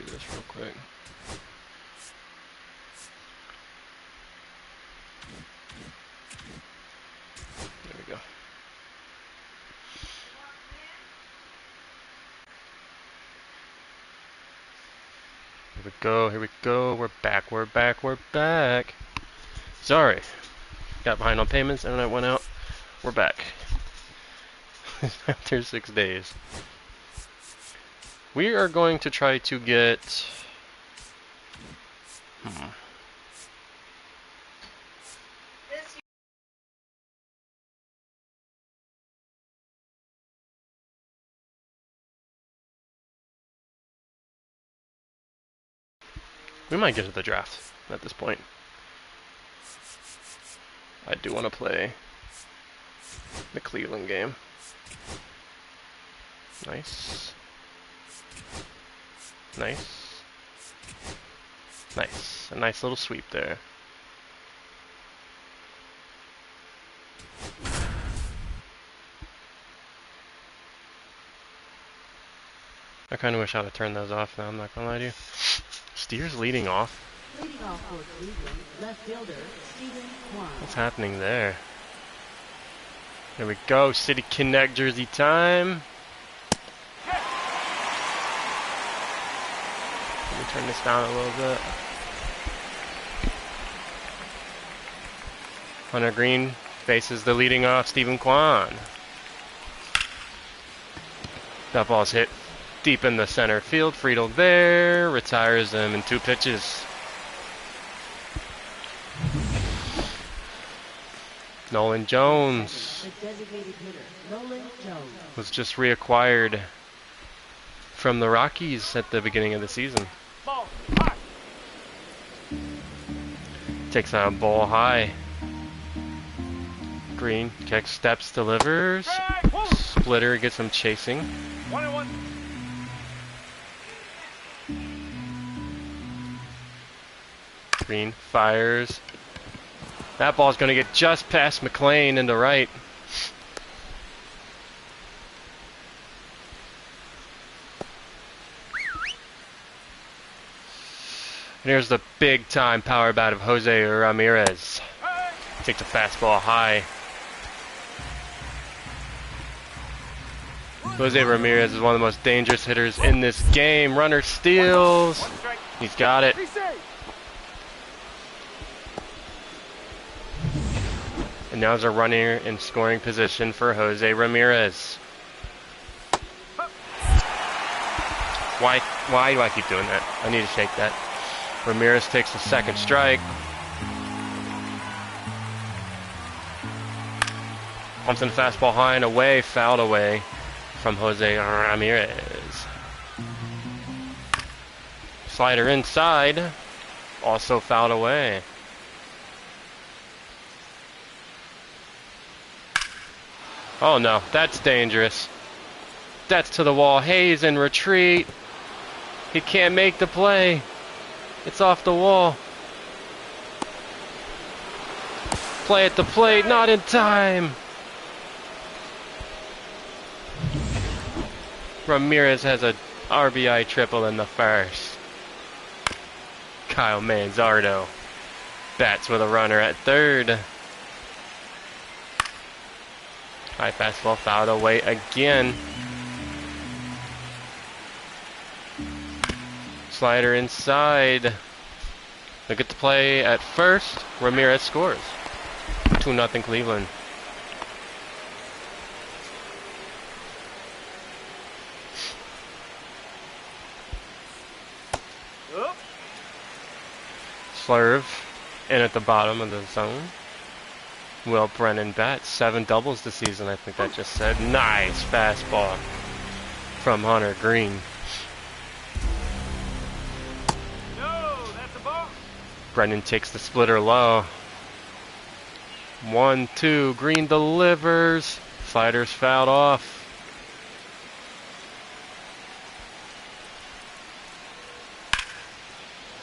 this real quick. There we go. Here we go, here we go. We're back, we're back, we're back. Sorry. Got behind on payments, internet went out. We're back. After 6 days. We are going to try to get... We might get to the draft at this point. I do want to play the Cleveland game. Nice. Nice. Nice. A nice little sweep there. I kind of wish I would have turned those off now, I'm not gonna lie to you. Steers leading off. Leading off for Cleveland, left fielder Stephen Kwan. What's happening there? There we go, City Connect jersey time. Let me turn this down a little bit. Hunter Green faces the leading off Stephen Kwan. That ball's hit deep in the center field. Friedel there, retires him in 2 pitches. Nolan Jones was just reacquired from the Rockies at the beginning of the season. Takes out a ball high. Green kicks, steps, delivers. Splitter gets him chasing. 1-1. Green fires. That ball's going to get just past McLean into right. And here's the big time power bat of Jose Ramirez. Takes a fastball high. Jose Ramirez is one of the most dangerous hitters in this game. Runner steals. He's got it. And now there's a runner in scoring position for Jose Ramirez. Why do I keep doing that? I need to shake that. Ramirez takes the second strike. Pumps in fastball high and away, fouled away from Jose Ramirez. Slider inside, also fouled away. Oh no, that's dangerous. That's to the wall. Hayes in retreat. He can't make the play. It's off the wall. Play at the plate, not in time. Ramirez has a RBI triple in the first. Kyle Manzardo bats with a runner at third. High fastball fouled away again. Slider inside. They get to play at first. Ramirez scores. 2-0 Cleveland. Slurve in at the bottom of the zone. Will Brennan bats 7 doubles this season, I think that just said. Nice fastball from Hunter Green. No, that's a ball. Brennan takes the splitter low. 1-2, Green delivers. Sliders fouled off.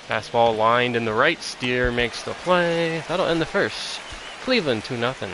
Fastball lined in the right, Steer makes the play. That'll end the first. Cleveland 2-0.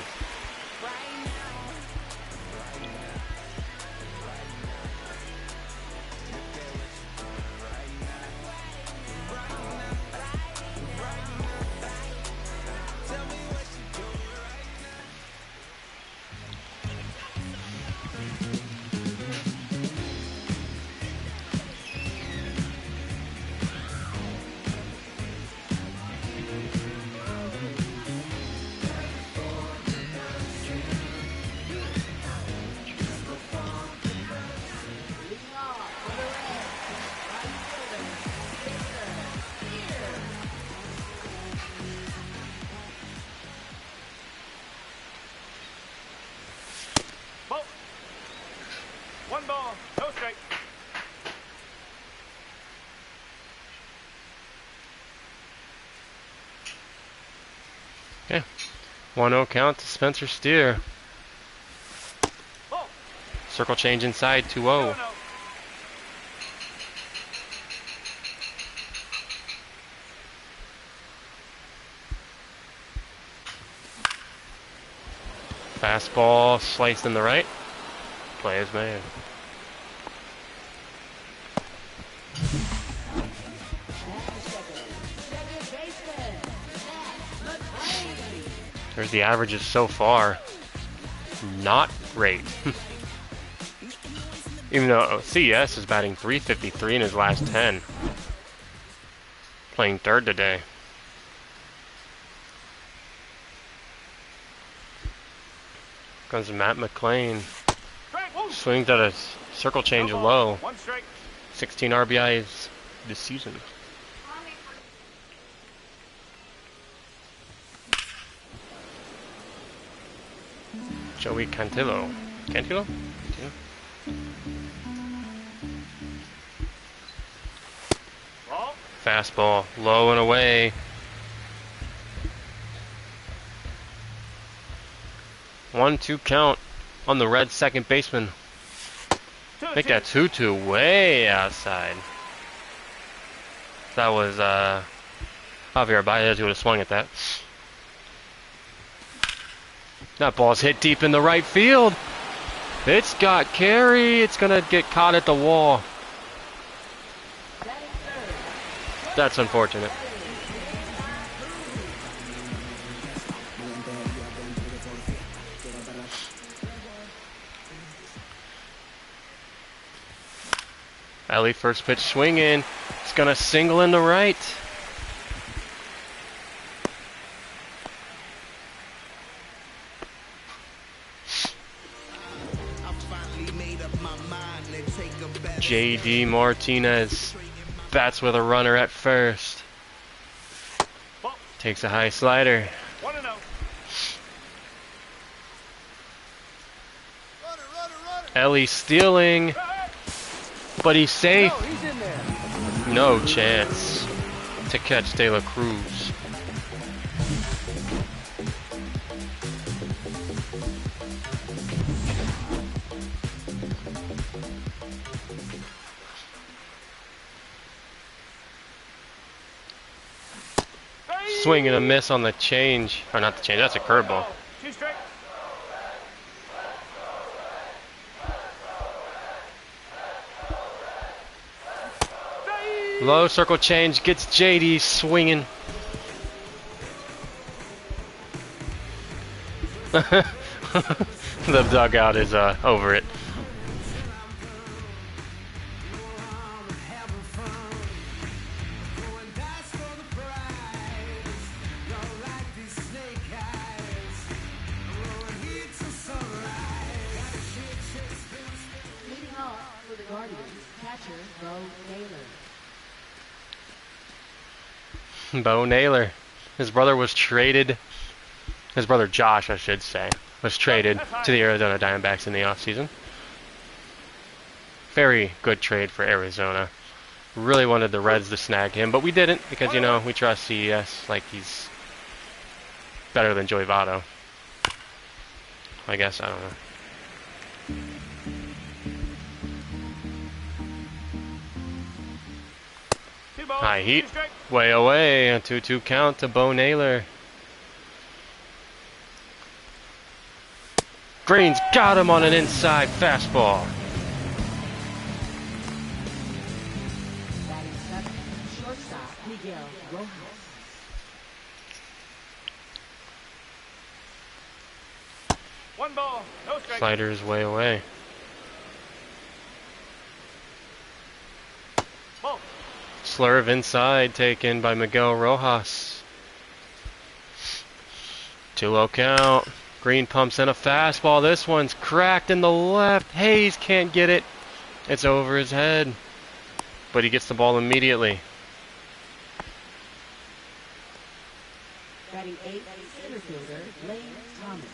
Okay. 1-0 count to Spencer Steer. Ball. Circle change inside, 2-0. No. Fastball sliced in the right. Play is made. There's the averages so far. Not great. Even though CES is batting .353 in his last 10. Playing third today. Comes Matt McClain. Swings at a circle change low. 1 strike. 16 RBIs this season. Joey Cantillo. Cantillo? Ball. Fastball, low and away. 1-2 count on the Reds' second baseman. I think that's 2-2 way outside. That was Javier Baez who would have swung at that. That ball's hit deep in the right field. It's got carry. It's going to get caught at the wall. That's unfortunate. Ellie first pitch swinging. It's going to single in the right. JD Martinez bats with a runner at first. Takes a high slider. 1-0. Ellie stealing, but he's safe. No, he's in there. No chance to catch De La Cruz. Swing and a miss on the change. Or not the change, that's a curveball. 2 strike. Low circle change gets JD swinging. The dugout is over it. Leading off for the Guardians, catcher Bo Naylor. Bo Naylor. His brother was traded. His brother Josh, I should say, was traded to the Arizona Diamondbacks in the offseason. Very good trade for Arizona. Really wanted the Reds to snag him, but we didn't because, you know, we trust CES like he's better than Joey Votto. I guess, I don't know. High heat, way away, a 2-2 count to Bo Naylor. Green's got him on an inside fastball. Batting seventh, shortstop Miguel Rojas. One ball, no strike. Slider's way away. Ball. Slurve inside, taken by Miguel Rojas. 2-0 count. Green pumps in a fastball. This one's cracked in the left. Hayes can't get it. It's over his head. But he gets the ball immediately. Batting eighth, center fielder Lane Thomas.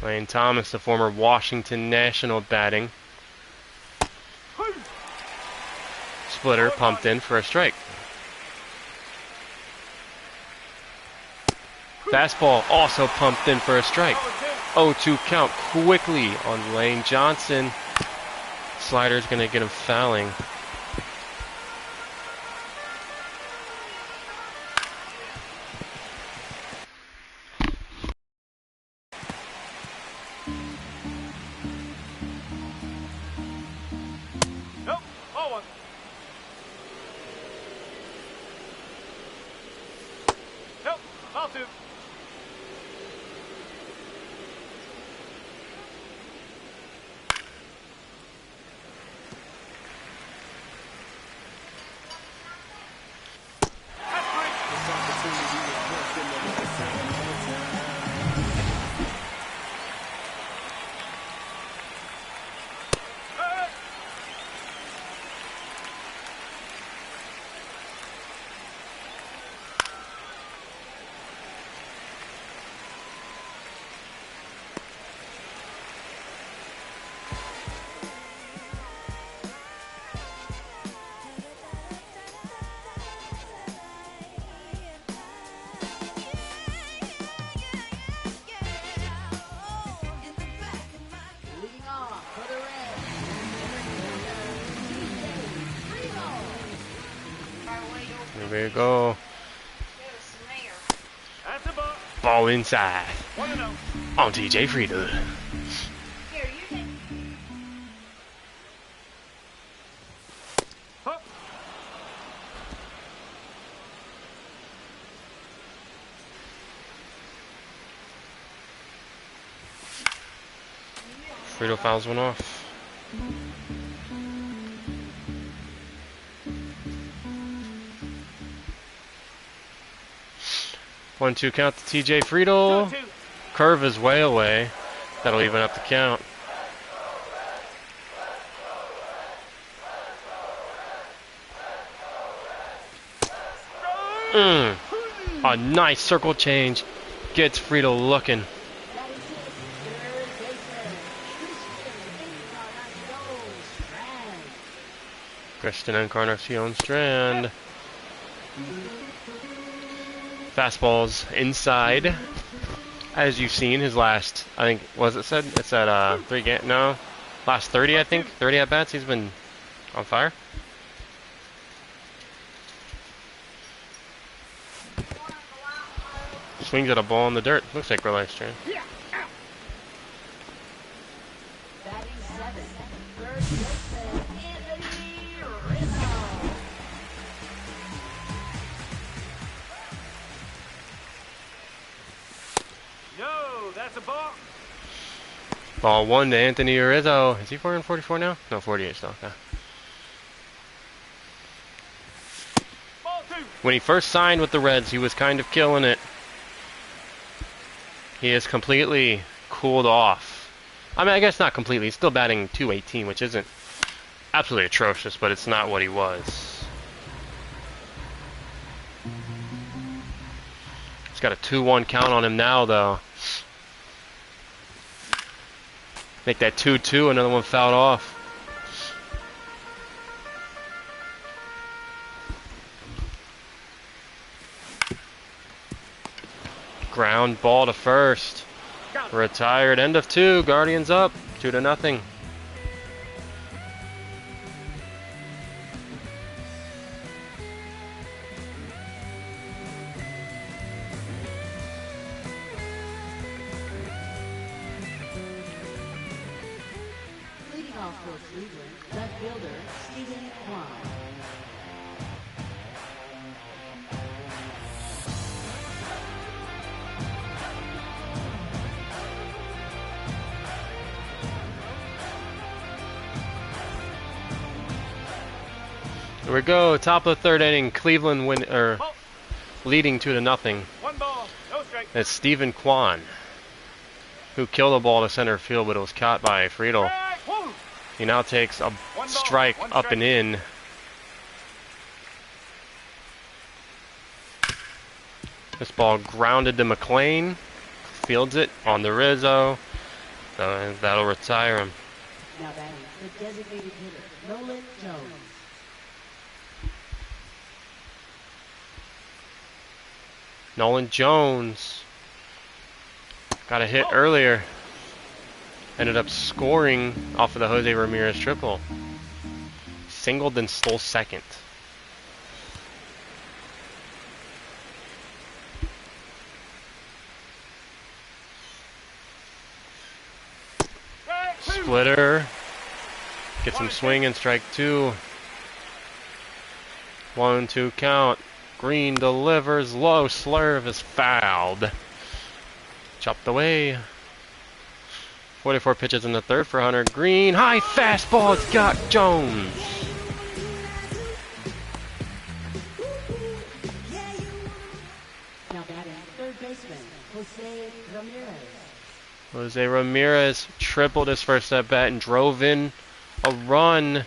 Lane Thomas, the former Washington National, batting. Splitter pumped in for a strike. Fastball also pumped in for a strike. 0-2 count quickly on Lane Johnson. Slider's going to get him fouling. Nope. Ball one. Nope. Ball two. Leading off for the Reds. Here we go. That's a ball. Ball inside 1-0. on TJ Friedel. Huh. Friedel fouls one off. One, two count to TJ Friedel. 2-2. Curve is way away. That'll even up the count. A nice circle change gets Friedel looking. That is it. Third baseman. Christian Encarnacion Strand. Fastballs inside. As you've seen, his last, I think, was it said? It's at last 30, I think. 30 at bats. He's been on fire. Swings at a ball in the dirt. Looks like Relay Strand. Batting seventh. Third baseman. Anthony Rizzo. No, that's a ball. Ball one to Anthony Rizzo. Is he 444 now? No, 48 still. Okay. Ball two. When he first signed with the Reds, he was kind of killing it. He has completely cooled off. I mean, I guess not completely. He's still batting .218, which isn't absolutely atrocious, but it's not what he was. He's got a 2-1 count on him now, though. Make that 2-2, another one fouled off. Ground ball to first. Retired, end of 2. Guardians up 2-0. Leading off for Cleveland. Left fielder. Stephen Kwan. Here we go. Top of the third inning. Cleveland leading 2-0. 1 ball. No strike. It's Stephen Kwan, who killed a ball to center field, but it was caught by Friedel. Strike. Woo. He now takes a One ball, strike one up strike. and in. This ball grounded to McLean. Fields it on the Rizzo. So that'll retire him. Now batting the designated hitter. Nolan Jones. Nolan Jones Got a hit earlier. Ended up scoring off of the Jose Ramirez triple. Singled then stole second. Splitter. Gets him swinging, strike two. 1-2 count. Green delivers low. Slurve is fouled. Chopped away. 44 pitches in the third for Hunter Green. High fastball. It's got Jones. Now batting third baseman, Jose Ramirez. Jose Ramirez tripled his first at bat and drove in a run.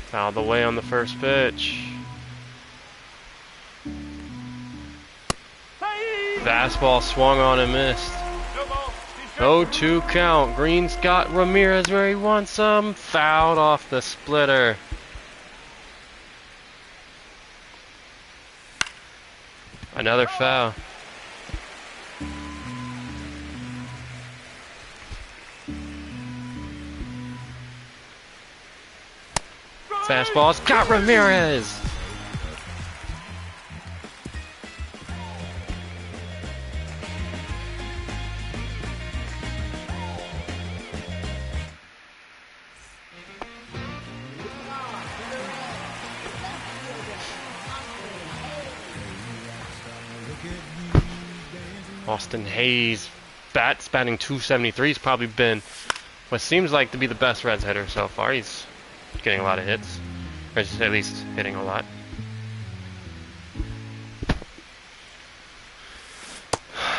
Fouled away on the first pitch. Fastball swung on and missed. 0-2 count. Green's got Ramirez where he wants him. Fouled off the splitter. Another foul. Fastball's got Ramirez. Austin Hayes batting 273. He's probably been what seems like to be the best Reds hitter so far. He's getting a lot of hits, or at least hitting a lot.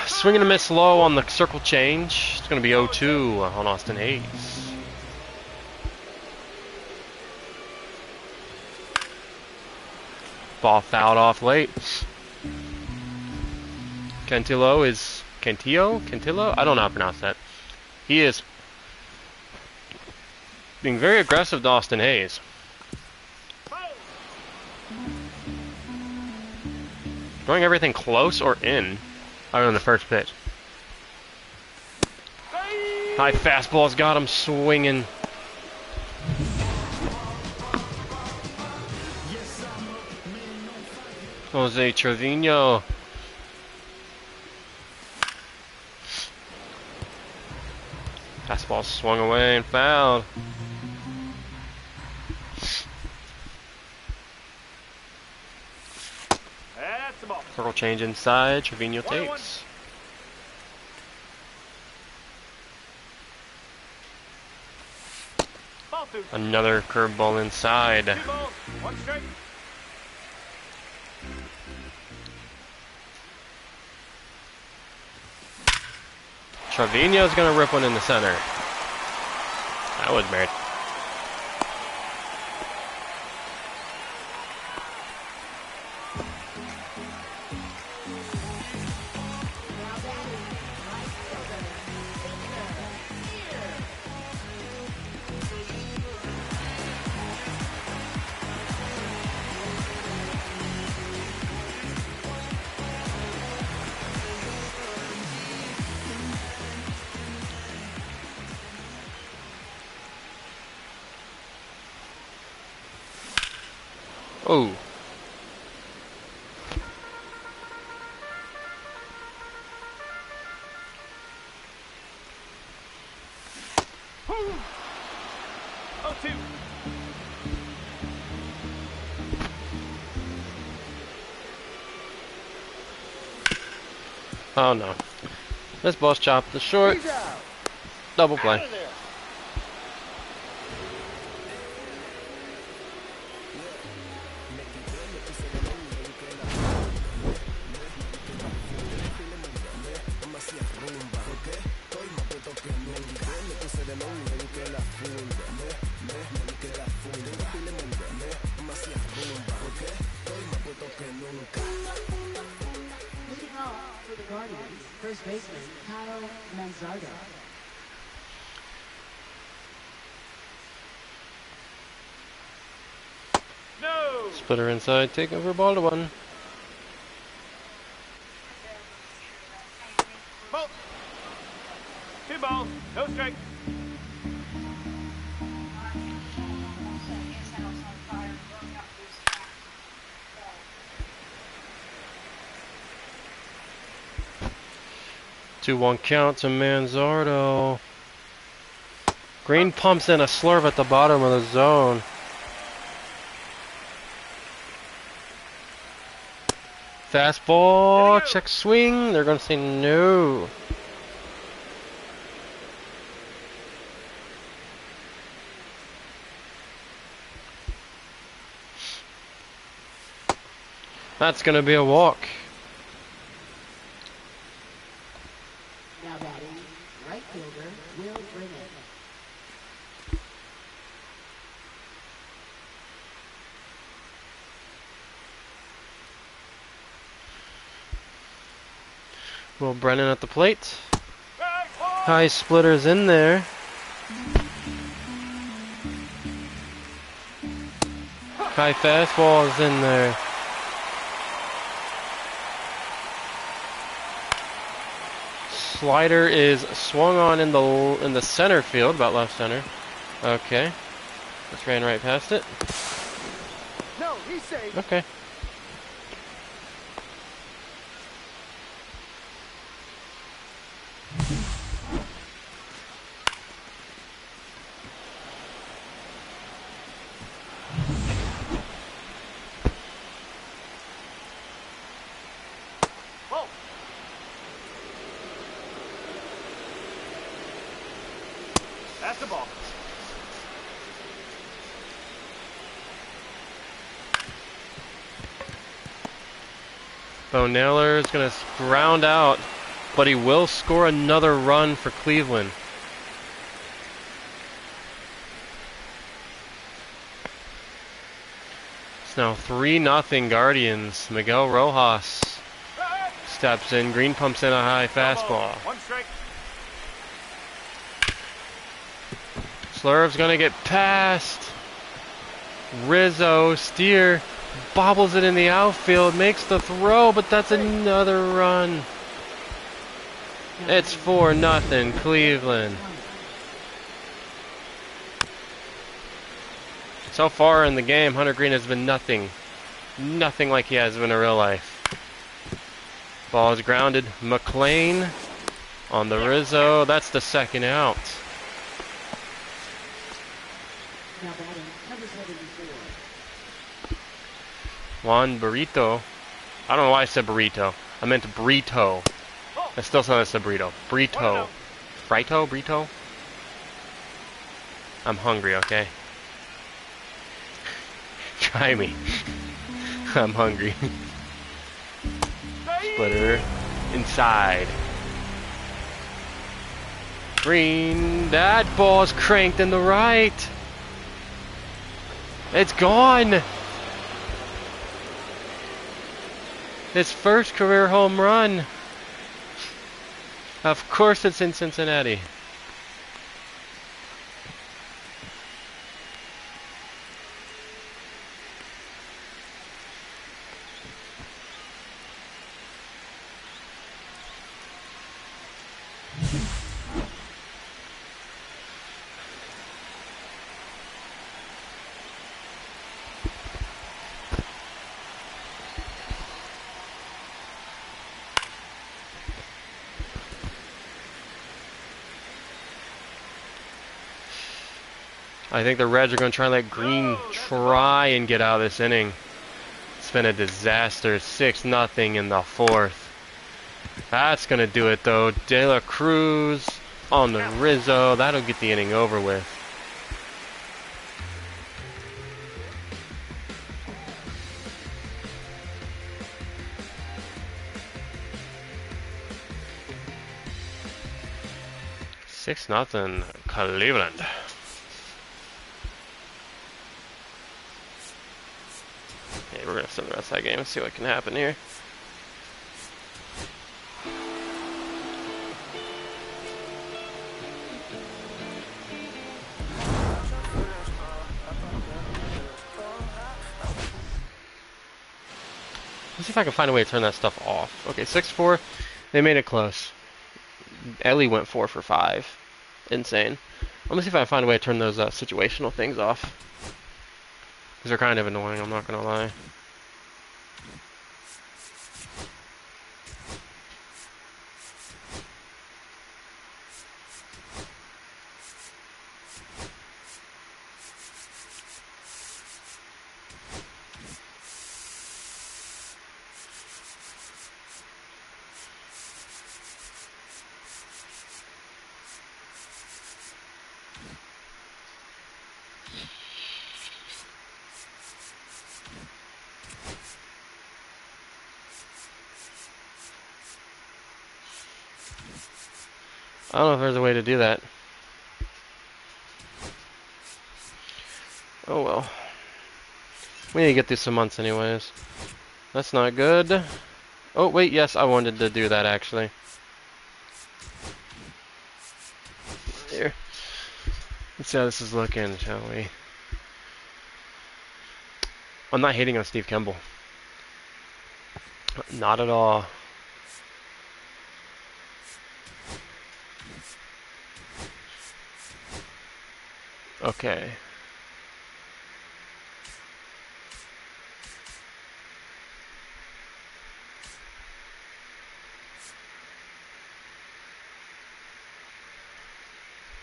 Swing and a miss low on the circle change. It's going to be 0-2 on Austin Hayes. Ball fouled off late. Cantillo? I don't know how to pronounce that. He is being very aggressive to Austin Hayes. Throwing everything close or in, other than the first pitch. High fastball's got him swinging. Jose Trevino. Fastball swung away and fouled. That's the ball. Circle change inside. Trevino takes. Ball two. Another curveball inside. 2 balls, 1 strike. Trevino's gonna rip one in the center. That was weird. Oh. Oh, 2. Oh no. This ball's chopped the short. Double play. Leading off for the Guardians, first baseman, Kyle Manzardo. No. Splitter inside, take over ball to 1. strike. 2-1 count to Manzardo. Green pumps in a slurve at the bottom of the zone. Fastball, check swing. They're going to say no. That's going to be a walk. Now batting, right fielder Will Brennan. Will Brennan at the plate. High splitters in there. High fastball is in there. Slider is swung on in the center field, about left center. Okay. Just ran right past it. No, he's safe. Okay. Whoa. That's the ball. Bo Naylor is going to ground out, but he will score another run for Cleveland. It's now 3-0 Guardians. Miguel Rojas steps in. Green pumps in a high fastball. 1 strike. Slurve's going to get past. Rizzo, Steer, bobbles it in the outfield, makes the throw, but that's another run. It's 4-0 Cleveland. So far in the game, Hunter Green has been nothing like he has been in real life. Ball is grounded. McLean on the Rizzo. That's the second out. Now batting, number 74. Juan Burrito. I don't know why I said burrito. I meant burrito. I still sound like I said burrito. Burrito. Burrito? I'm hungry, okay? Try me. I'm hungry. Splitter inside. Green. That ball's cranked in the right. It's gone. His first career home run. Of course it's in Cincinnati. I think the Reds are going to try and let Green try and get out of this inning. It's been a disaster. 6-0 in the fourth. That's going to do it, though. De La Cruz on the Rizzo. That'll get the inning over with. Six nothing Cleveland. Okay, we're gonna send the rest of that game and see what can happen here. Let's see if I can find a way to turn that stuff off. Okay, 6-4. They made it close. Ellie went 4 for 5. insane. Let me see if I can find a way to turn those situational things off. Because they're kind of annoying, I'm not gonna lie. I don't know if there's a way to do that. Oh well. We need to get through some months anyways. That's not good. Oh wait, yes, I wanted to do that actually. Here. Let's see how this is looking, shall we? I'm not hating on Steve Kimball. Not at all. Okay.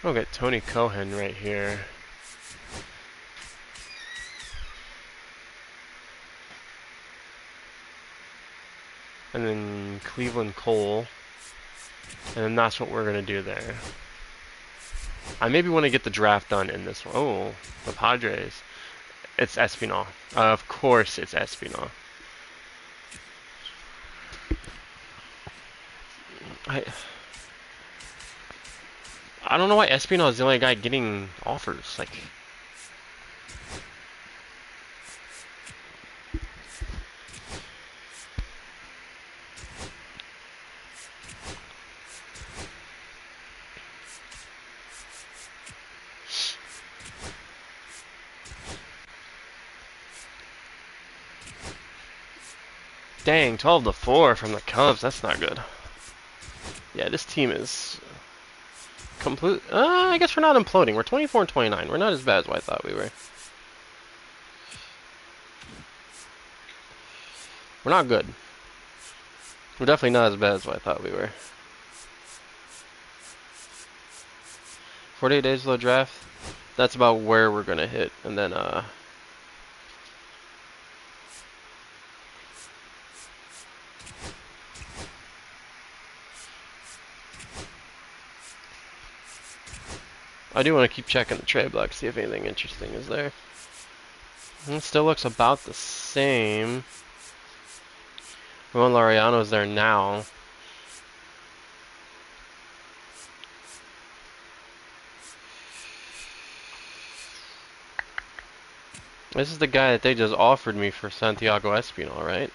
I'll get Tony Cohen right here. And then Cleveland Cole. And then that's what we're going to do there. I maybe want to get the draft done in this one. Oh, the Padres. It's Espinal. Of course it's Espinal. I don't know why Espinal is the only guy getting offers. Like, dang, 12-4 from the Cubs. That's not good. Yeah, this team is complete. I guess we're not imploding. We're 24-29. We're not as bad as I thought we were. We're not good. We're definitely not as bad as I thought we were. 48 days till the draft. That's about where we're gonna hit, and then I do want to keep checking the trade block, see if anything interesting is there. It still looks about the same. Juan Laureano's there now. This is the guy that they just offered me for Santiago Espinal, right?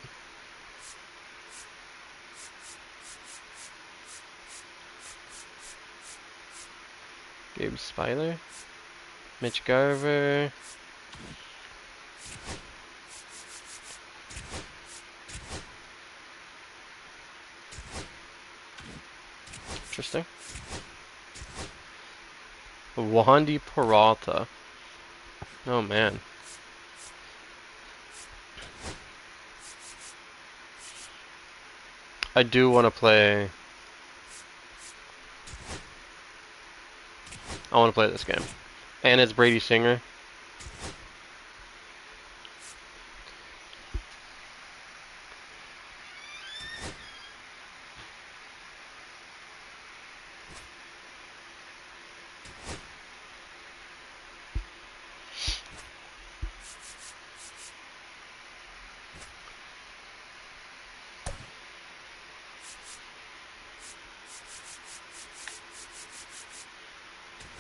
Gabe Speiler, Mitch Garver. Interesting. Wandy Peralta. Oh man. I do want to play. I want to play this game. And it's Brady Singer.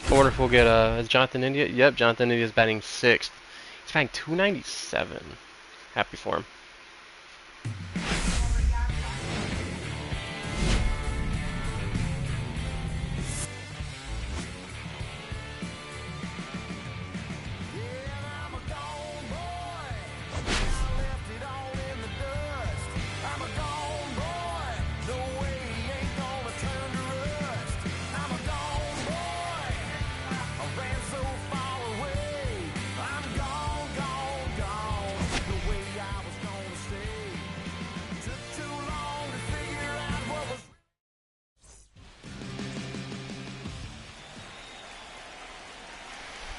I wonder if we'll get, is Jonathan India? Yep, Jonathan India's batting 6th. He's batting 297. Happy for him.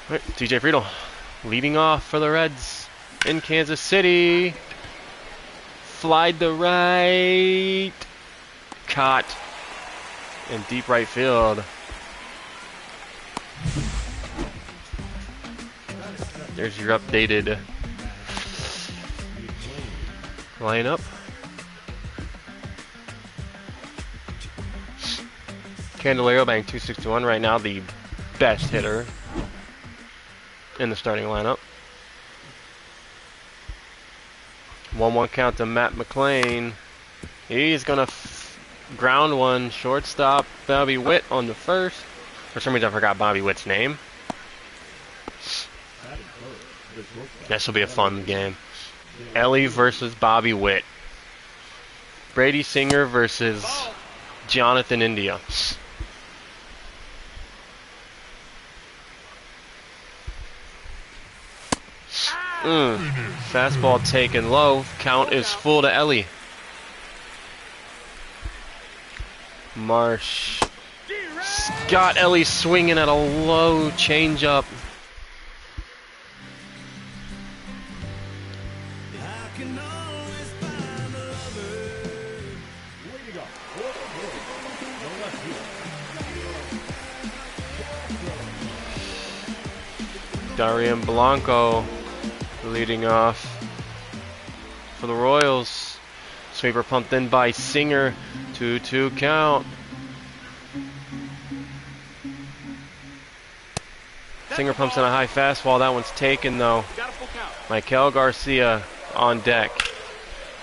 Right, TJ Friedel leading off for the Reds in Kansas City. Flied to right. Caught in deep right field. There's your updated lineup. Candelario batting .261 right now, the best hitter in the starting lineup. 1-1 count to Matt McLean. He's gonna ground one, shortstop Bobby Witt on the first. For some reason I forgot Bobby Witt's name. This will be a fun game. Ellie versus Bobby Witt. Brady Singer versus Jonathan India. Fastball taken low. Count is full to Ellie. Marsh got Ellie swinging at a low changeup. Darian Blanco leading off for the Royals. Sweeper pumped in by Singer. 2-2 count. Singer pumps in a high fastball. That one's taken though. Michael Garcia on deck.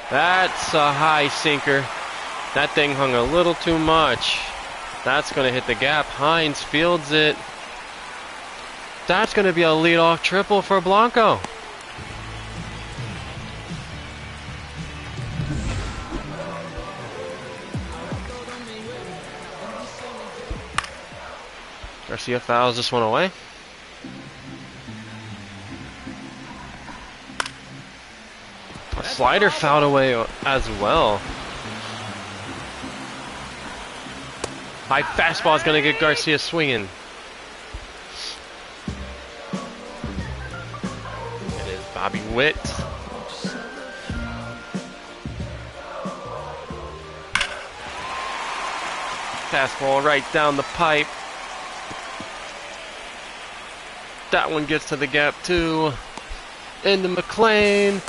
That's a high sinker. That thing hung a little too much. That's going to hit the gap. Hines fields it. That's going to be a leadoff triple for Blanco. Garcia fouls this one away. A slider fouled away as well. High fastball is going to get Garcia swinging. It is Bobby Witt. Fastball right down the pipe. That one gets to the gap too. Into McLean.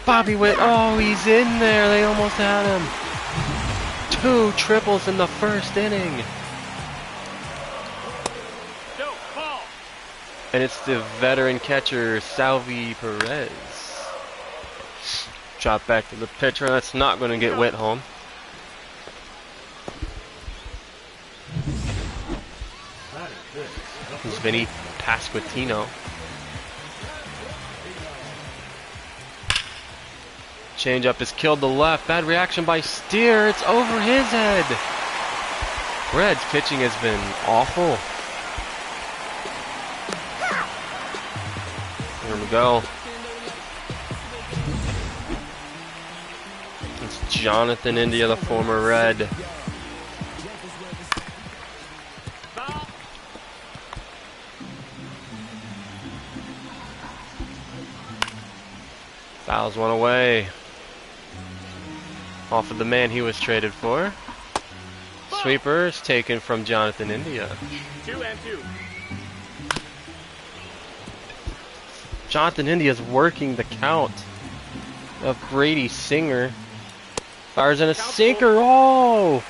Bobby Witt. Oh, he's in there. They almost had him. 2 triples in the first inning. And it's the veteran catcher, Salvi Perez. Drop back to the pitcher. That's not going to get Witt home. It's Vinny Pasquantino. Changeup is killed to left. Bad reaction by Steer. It's over his head. Reds pitching has been awful. Here we go. It's Jonathan India, the former Red. Fouls one away. Off of the man he was traded for. Sweeper is taken from Jonathan India. 2-2. Jonathan India is working the count of Brady Singer. Fires in a sinker. Oh!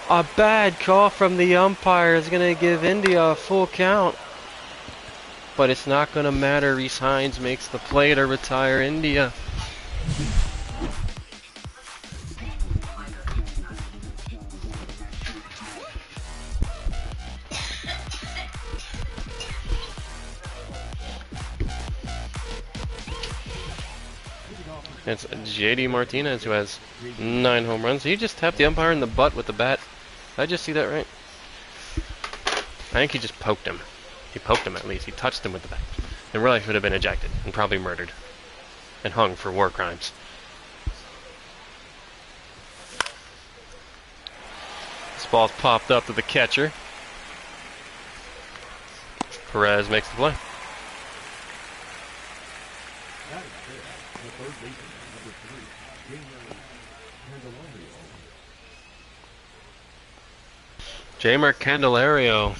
A bad call from the umpire is going to give India a full count. But it's not going to matter. Reese Hines makes the play to retire India. It's JD Martinez who has 9 home runs. He just tapped the umpire in the butt with the bat. Did I just see that right? I think he just poked him. He poked him at least. He touched him with the bat. In real life, he would have been ejected and probably murdered and hung for war crimes. This ball's popped up to the catcher. Perez makes the play. Jamer Candelario,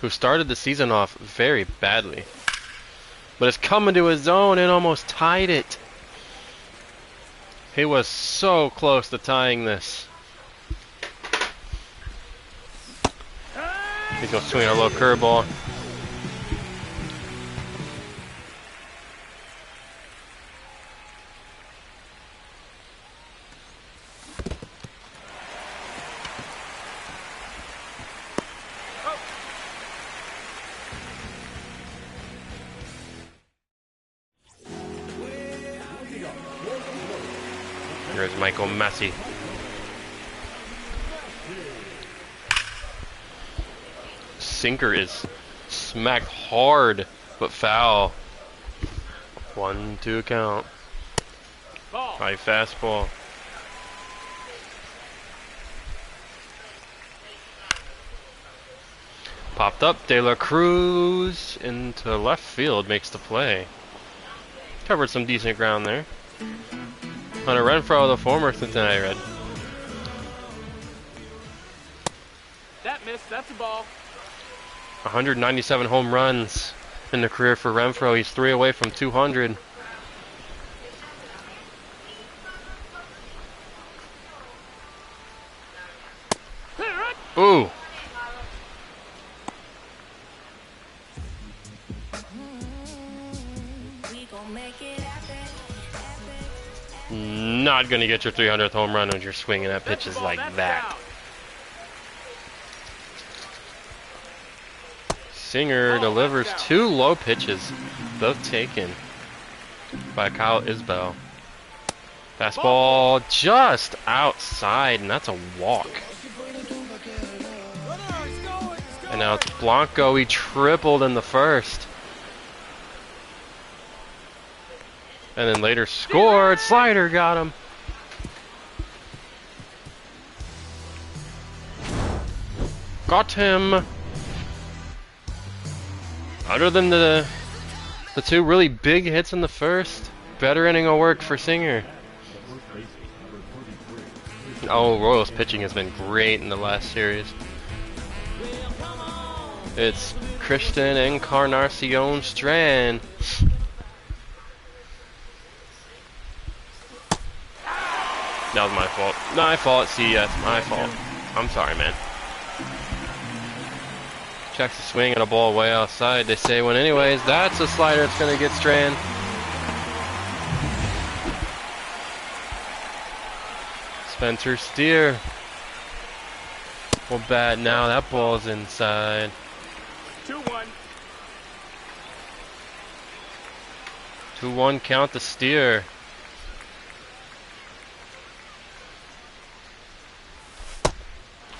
who started the season off very badly, but has come into his own and almost tied it. He was so close to tying this. He's going to swing a low curveball. Here's Michael Massey. Sinker is smacked hard, but foul. 1-2 count. High fastball. Popped up. De La Cruz into left field makes the play. Covered some decent ground there. Hunter Renfroe, the former Cincinnati Red. That missed. That's a ball. 197 home runs in the career for Renfroe. He's 3 away from 200. Ooh. Not going to get your 300th home run when you're swinging at pitches like that. Singer delivers 2 low pitches, both taken by Kyle Isbell. Fastball just outside, and that's a walk. And now it's Blanco. He tripled in the first. And then later scored. Slider got him. Got him. Other than the 2 really big hits in the first, better inning of work for Singer. Oh, Royals pitching has been great in the last series. It's Christian Encarnacion Strand. That was my fault. My fault. See, that's my fault. I'm sorry, man. Checks the swing and a ball way outside. They say one anyways. That's a slider. It's going to get Strand. Spencer Steer will bat now. That ball's inside. 2-1. 2-1 count to Steer.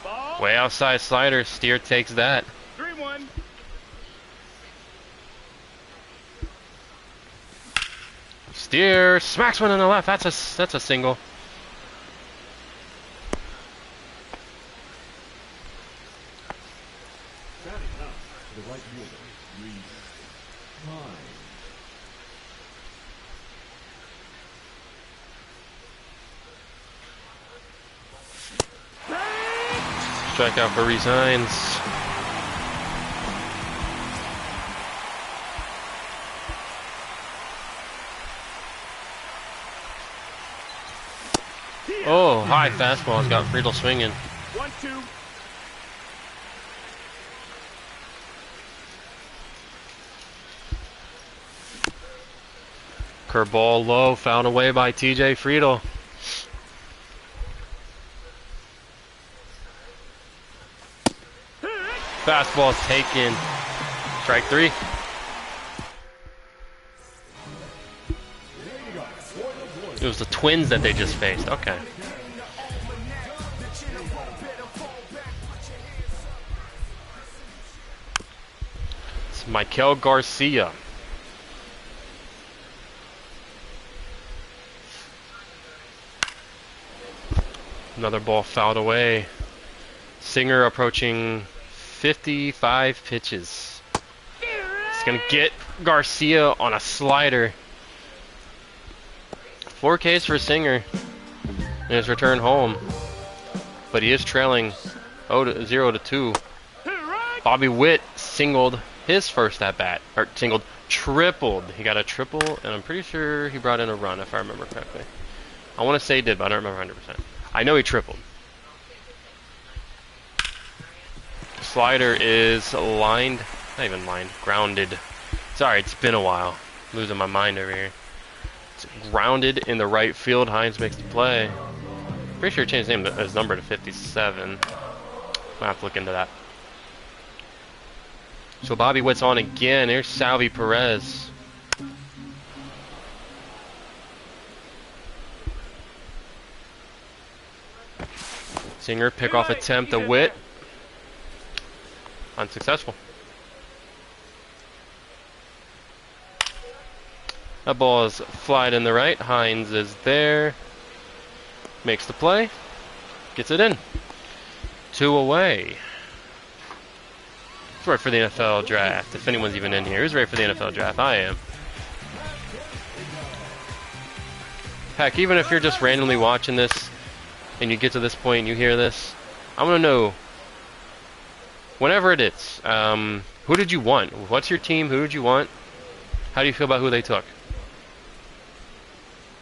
Ball. Way outside slider. Steer takes that. 3-1. Steer smacks one in the left. That's a single. Strikeout for Resigns. Oh, high fastball has got Friedel swinging. 1-2. Curveball low, fouled away by TJ Friedel. Fastball is taken. Strike 3. It was the Twins that they just faced. Okay. It's Michael Garcia. Another ball fouled away. Singer approaching 55 pitches. He's gonna get Garcia on a slider. 4 Ks for Singer in his return home, but he is trailing 0-2. Bobby Witt singled his first at bat, or tripled. He got a triple, and I'm pretty sure he brought in a run, if I remember correctly. I want to say he did, but I don't remember 100%. I know he tripled. Slider is lined, not even lined, grounded. Sorry, it's been a while. I'm losing my mind over here. It's grounded in the right field. Hines makes the play. Pretty sure he changed his number to 57. I'll have to look into that. So Bobby Witt's on again. Here's Salvi Perez. Singer pick-off attempt to Witt. Unsuccessful. That ball is flied in the right. Hines is there. Makes the play. Gets it in. 2 away. Who's ready for the NFL draft? If anyone's even in here. Who's ready for the NFL draft? I am. Heck, even if you're just randomly watching this and you get to this point and you hear this, I want to know, whenever it is, who did you want? What's your team? Who did you want? How do you feel about who they took?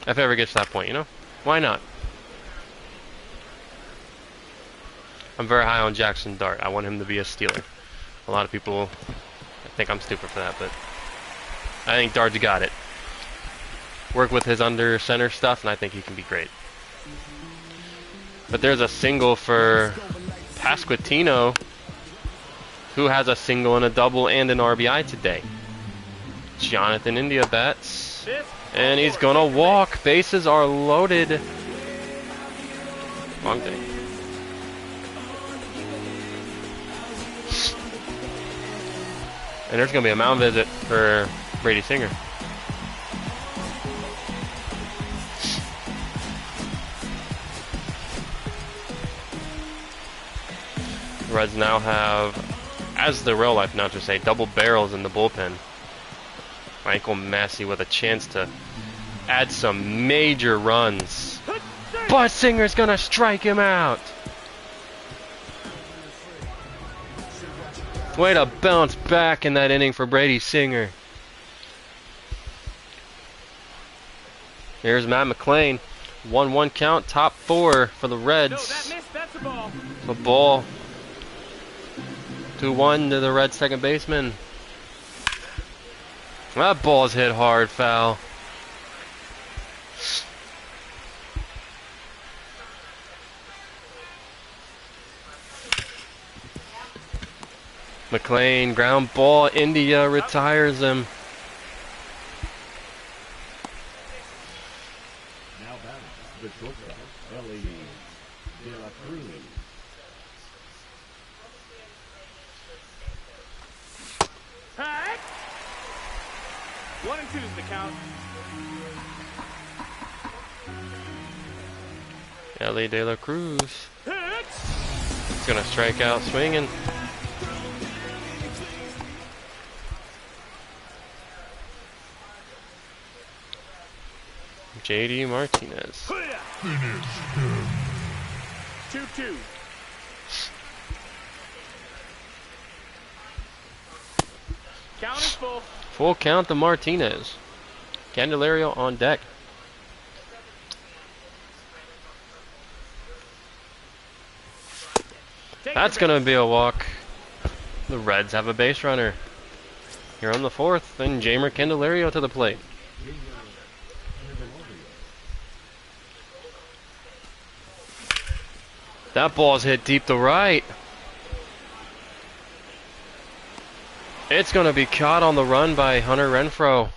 If it ever gets to that point, you know? Why not? I'm very high on Jackson Dart. I want him to be a Steeler. A lot of people think I'm stupid for that, but I think Dart's got it. Work with his under center stuff, and I think he can be great. But there's a single for Pasquantino, who has a single and a double and an RBI today. Jonathan India bats, and he's gonna walk. Bases are loaded. Long day. And there's gonna be a mound visit for Brady Singer. The Reds now have, as the real life announcers say, double barrels in the bullpen. Michael Massey with a chance to add some major runs. But Singer's gonna strike him out. Way to bounce back in that inning for Brady Singer. Here's Matt McClain. 1-1 count, top 4 for the Reds. No, that missed. That's a ball. A ball. 2-1 to the Reds second baseman. That ball's hit hard, foul. McClain, ground ball. India retires him. Now batting, the shortstop, MLB, De La Cruz. Pack. 1 and 2 is the count. Ellie De La Cruz. Hits. He's gonna strike out swinging. JD Martinez. 2-2. Count is full. Full count to Martinez. Candelario on deck. That's going to be a walk. The Reds have a base runner. Here on the 4th, and Jamer Candelario to the plate. That ball's hit deep to right. It's going to be caught on the run by Hunter Renfroe.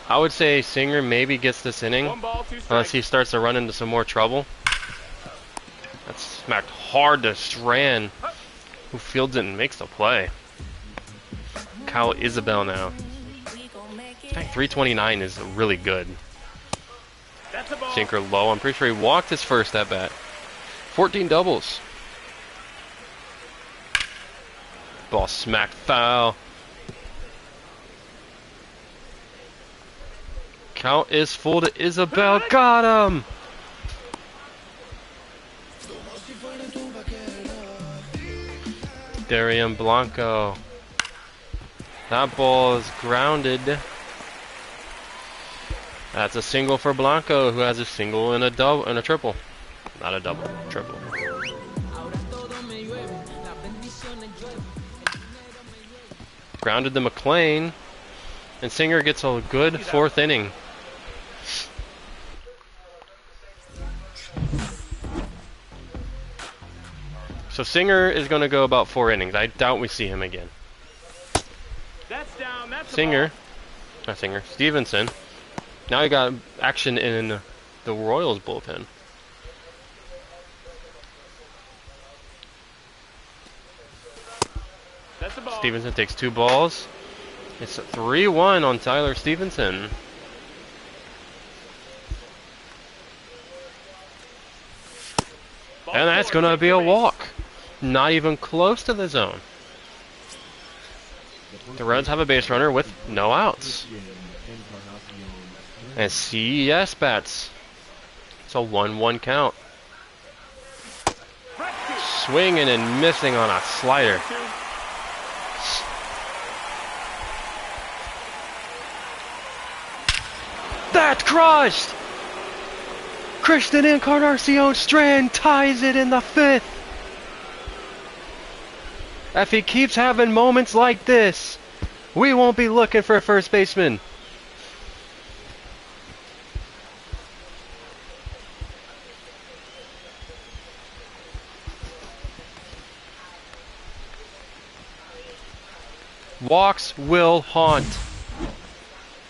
I would say Singer maybe gets this inning, unless he starts to run into some more trouble. That's smacked hard to Strand, who fields it and makes the play. Kyle Isabel now. In fact, 329 is really good. sinker low. I'm pretty sure he walked his first at bat. 14 doubles. Ball smacked foul. Count is full to Isabel. Got him! Darian Blanco. That ball is grounded. That's a single for Blanco, who has a single and a double and a triple. Not a double, triple. Grounded to McLean, and Singer gets a good fourth inning. So Singer is going to go about 4 innings. I doubt we see him again. That's down. That's Singer, not Singer, Stevenson. Now he got action in the Royals bullpen. That's a ball. Stevenson takes 2 balls. It's 3-1 on Tyler Stevenson. And that's going to be a walk. Not even close to the zone. The Reds have a base runner with no outs. And CES bats. It's a 1-1 count. Swinging and missing on a slider. That's crushed! Christian Encarnacion Strand ties it in the 5th. If he keeps having moments like this, we won't be looking for a first baseman. Walks will haunt.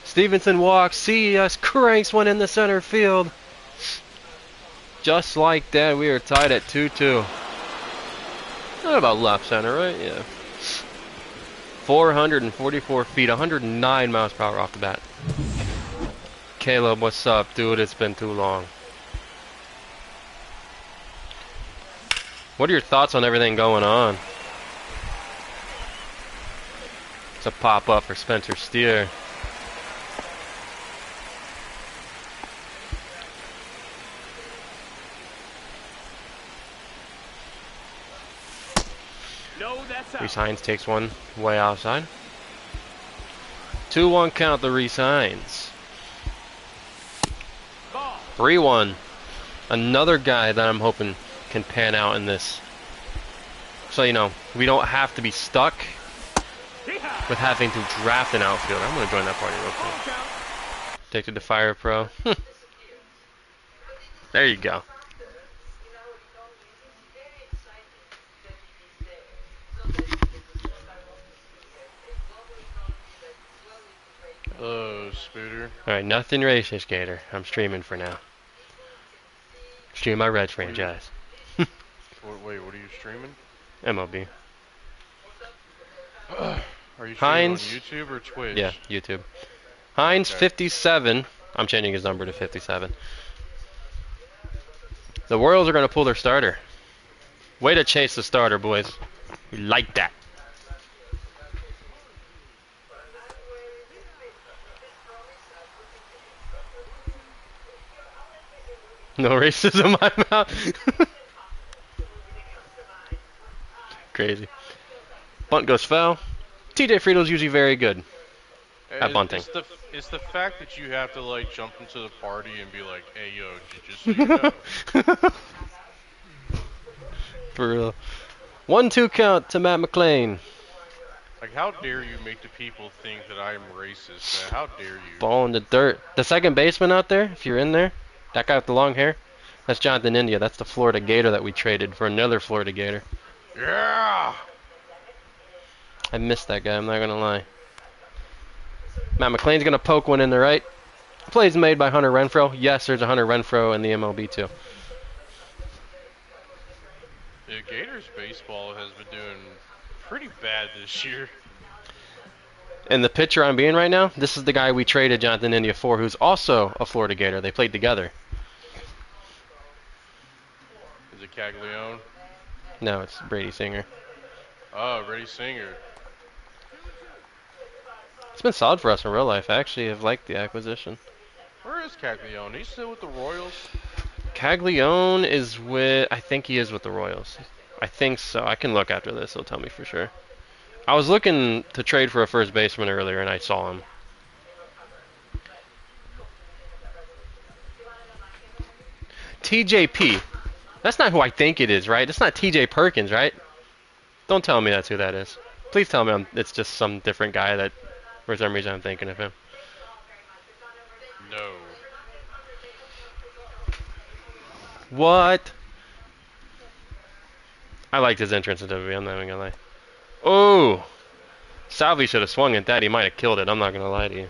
Stevenson walks, CES cranks one in the center field. Just like that, we are tied at 2-2. Not about left center, right? Yeah. 444 feet, 109 miles per hour off the bat. Caleb, what's up, dude? It's been too long. What are your thoughts on everything going on? It's a pop-up for Spencer Steer. Reese Hines takes one way outside. 2-1 count the Reese Hines. 3-1. Another guy that I'm hoping can pan out in this. So, you know, we don't have to be stuck with having to draft an outfielder. I'm going to join that party real quick. Addicted to Fire Pro. There you go. Hello, Spooter. Alright, nothing racist, Gator. I'm streaming for now. Stream my Reds franchise. Wait, what are you streaming? MLB. Are you streaming Hines, on YouTube or Twitch? Yeah, YouTube. Hines, Okay. 57. I'm changing his number to 57. The Royals are going to pull their starter. Way to chase the starter, boys. We like that. No racism, I'm out. Crazy. Bunt goes foul. TJ Friedel's usually very good at bunting. It's the fact that you have to like jump into the party and be like, "Hey, yo, just so you know." For real. 1-2 count to Matt McLean. Like, how dare you make the people think that I'm racist? Man? How dare you? Ball in the dirt. The second baseman out there, if you're in there, that guy with the long hair, that's Jonathan India. That's the Florida Gator that we traded for another Florida Gator. Yeah. I missed that guy, I'm not going to lie. Matt McLean's going to poke one in the right. Plays made by Hunter Renfroe. Yes, there's a Hunter Renfroe in the MLB too. Yeah, Gators baseball has been doing pretty bad this year. And the pitcher I'm being right now, this is the guy we traded Jonathan India for, who's also a Florida Gator. They played together. it Caglione? No, it's Brady Singer. Oh, Brady Singer. It's been solid for us in real life. I actually have liked the acquisition. Where is Caglione? He's still with the Royals? Caglione is with, I think he is with the Royals. I think so. I can look after this. He'll tell me for sure. I was looking to trade for a first baseman earlier, and I saw him. TJP. That's not who I think it is, right? That's not TJ Perkins, right? Don't tell me that's who that is. Please tell me it's just some different guy that, for some reason, I'm thinking of him. No. What? I liked his entrance into WWE, I'm not even gonna lie. Oh! Salvi should have swung at that. He might have killed it. I'm not gonna lie to you.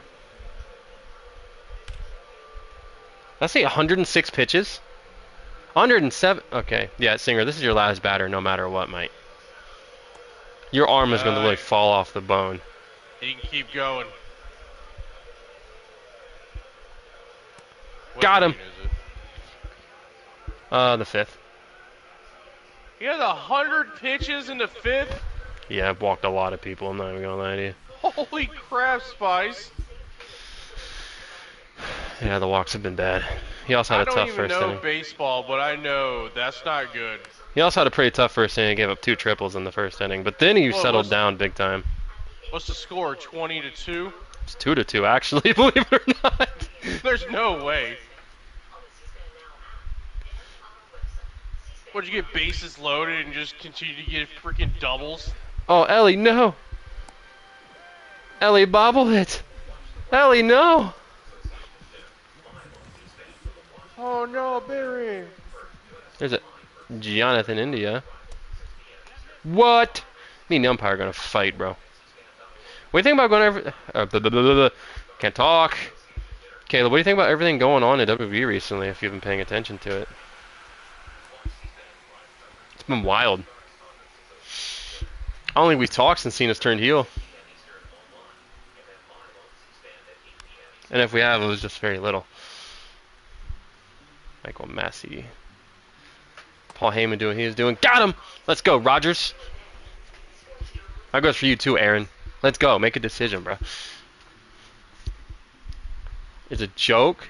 Let's see, 106 pitches? 107. Okay. Yeah, Singer, this is your last batter no matter what, mate. Your arm is gonna really fall off the bone. He can keep going. What Got him. inning is it? The 5th. He has 100 pitches in the 5th? Yeah, I've walked a lot of people. I'm not even gonna lie to you. Holy crap, Spice. Yeah, the walks have been bad. He also had a tough first I don't even know inning. baseball, but I know that's not good. He also had a pretty tough first inning. He gave up 2 triples in the first inning, but then he settled down big time. What's the score? 20-2? It's 2-2 actually, believe it or not. There's no way. Would you get bases loaded and just continue to get freaking doubles? Oh, Ellie, no. Ellie, bobble it. Ellie, no. Oh no, Barry. There's a Jonathan India. What? Me and the umpire are gonna fight, bro. What do you think about going over? Can't talk. Caleb, what do you think about everything going on in WWE recently? If you've been paying attention to it, it's been wild. I don't think we've talked since Cena's turned heel. And if we have, it was just very little. Michael Massey. Paul Heyman doing what he was doing. Got him! Let's go, Rogers. That goes for you too, Aaron. Let's go. Make a decision, bro. It's a joke.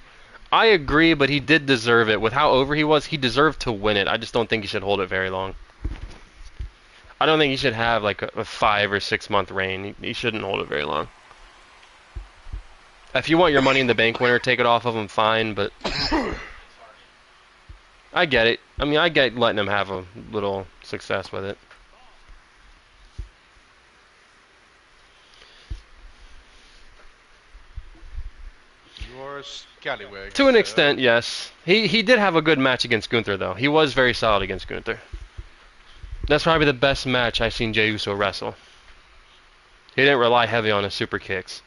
I agree, but he did deserve it. With how over he was, he deserved to win it. I just don't think he should hold it very long. I don't think he should have like a 5 or 6 month reign. He shouldn't hold it very long. If you want your Money in the Bank winner, take it off of him, fine, but I get it. I mean, I get letting him have a little success with it. You are a scallywag. To an extent, yes. He did have a good match against Gunther, though. He was very solid against Gunther. That's probably the best match I've seen Jey Uso wrestle. He didn't rely heavy on his super kicks.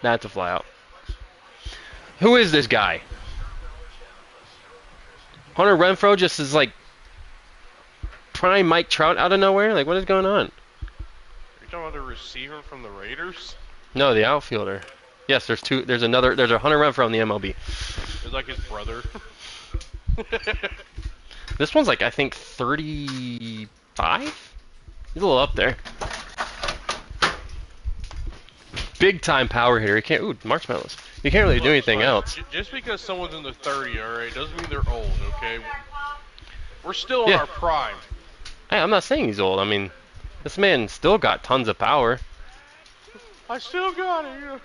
That's a fly out. Who is this guy? Hunter Renfro just is like prime Mike Trout out of nowhere? Like, what is going on? Are you talking about the receiver from the Raiders? No, the outfielder. Yes, there's two. There's a Hunter Renfro in the MLB. It's like his brother. This one's like, I think, 35? He's a little up there. Big time power hitter. He can't. Ooh, marshmallows. You can't really do anything else. Just because someone's in the 30, alright, doesn't mean they're old, okay? We're still in our prime. Hey, I'm not saying he's old. I mean, this man still got tons of power. I still got it. You know?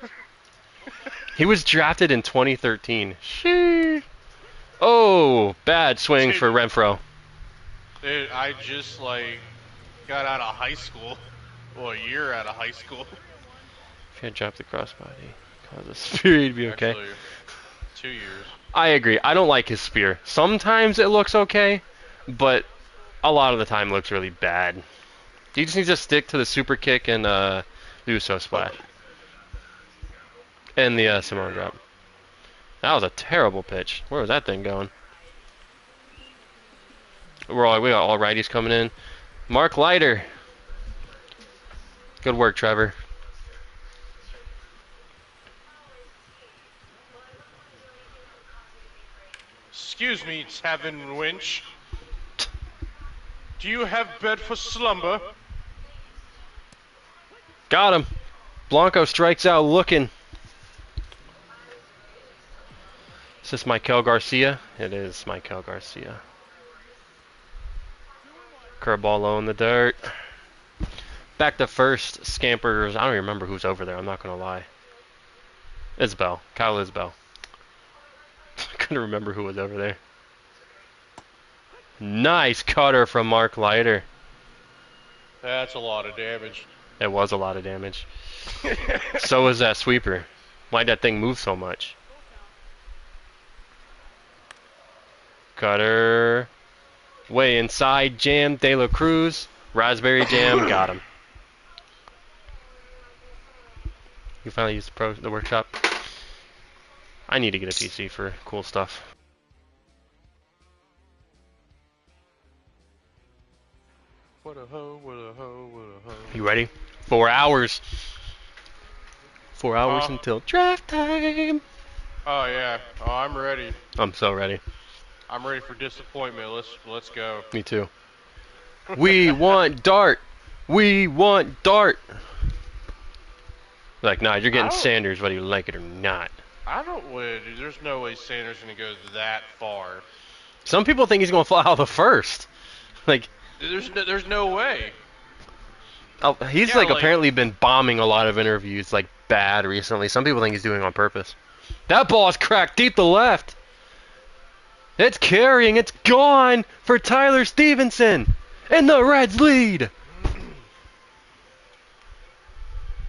He was drafted in 2013. Sheesh. Oh, bad swing for Renfro. Dude, I just, like, got out of high school. Well, a year out of high school. If you had dropped the crossbody, cause a spear, he'd be okay. Actually, 2 years. I agree. I don't like his spear. Sometimes it looks okay, but a lot of the time it looks really bad. He just needs to stick to the super kick and the Uso splash. And the Samoan drop. That was a terrible pitch. Where was that thing going? We got all righties coming in. Mark Leiter. Good work, Trevor. Excuse me, Tavern Winch. Do you have bed for slumber? Got him. Blanco strikes out looking. Is this Michael Garcia? It is Michael Garcia. Curveball low in the dirt. Back to first. Scampers. I don't even remember who's over there. I'm not going to lie. Isbell. Kyle Isbell. I couldn't remember who was over there. Nice cutter from Mark Leiter. That's a lot of damage. It was a lot of damage. So was that sweeper. Why'd that thing move so much? Cutter. Way inside. Jam. De La Cruz. Raspberry Jam. Got him. You finally used the workshop. I need to get a PC for cool stuff. What a hoe, what a hoe, what a hoe. You ready? 4 hours. 4 hours until draft time. Oh yeah. Oh, I'm ready. I'm so ready. I'm ready for disappointment. Let's go. Me too. We want Dart. We want Dart. Like, nah, you're getting Sanders whether you like it or not. I don't win. There's no way Sanders gonna go that far. Some people think he's gonna fly out the first. Like, there's no way. oh, he's like apparently been bombing a lot of interviews like bad recently. Some people think he's doing it on purpose. That ball is cracked deep to left. It's carrying. It's gone for Tyler Stevenson, and the Reds lead.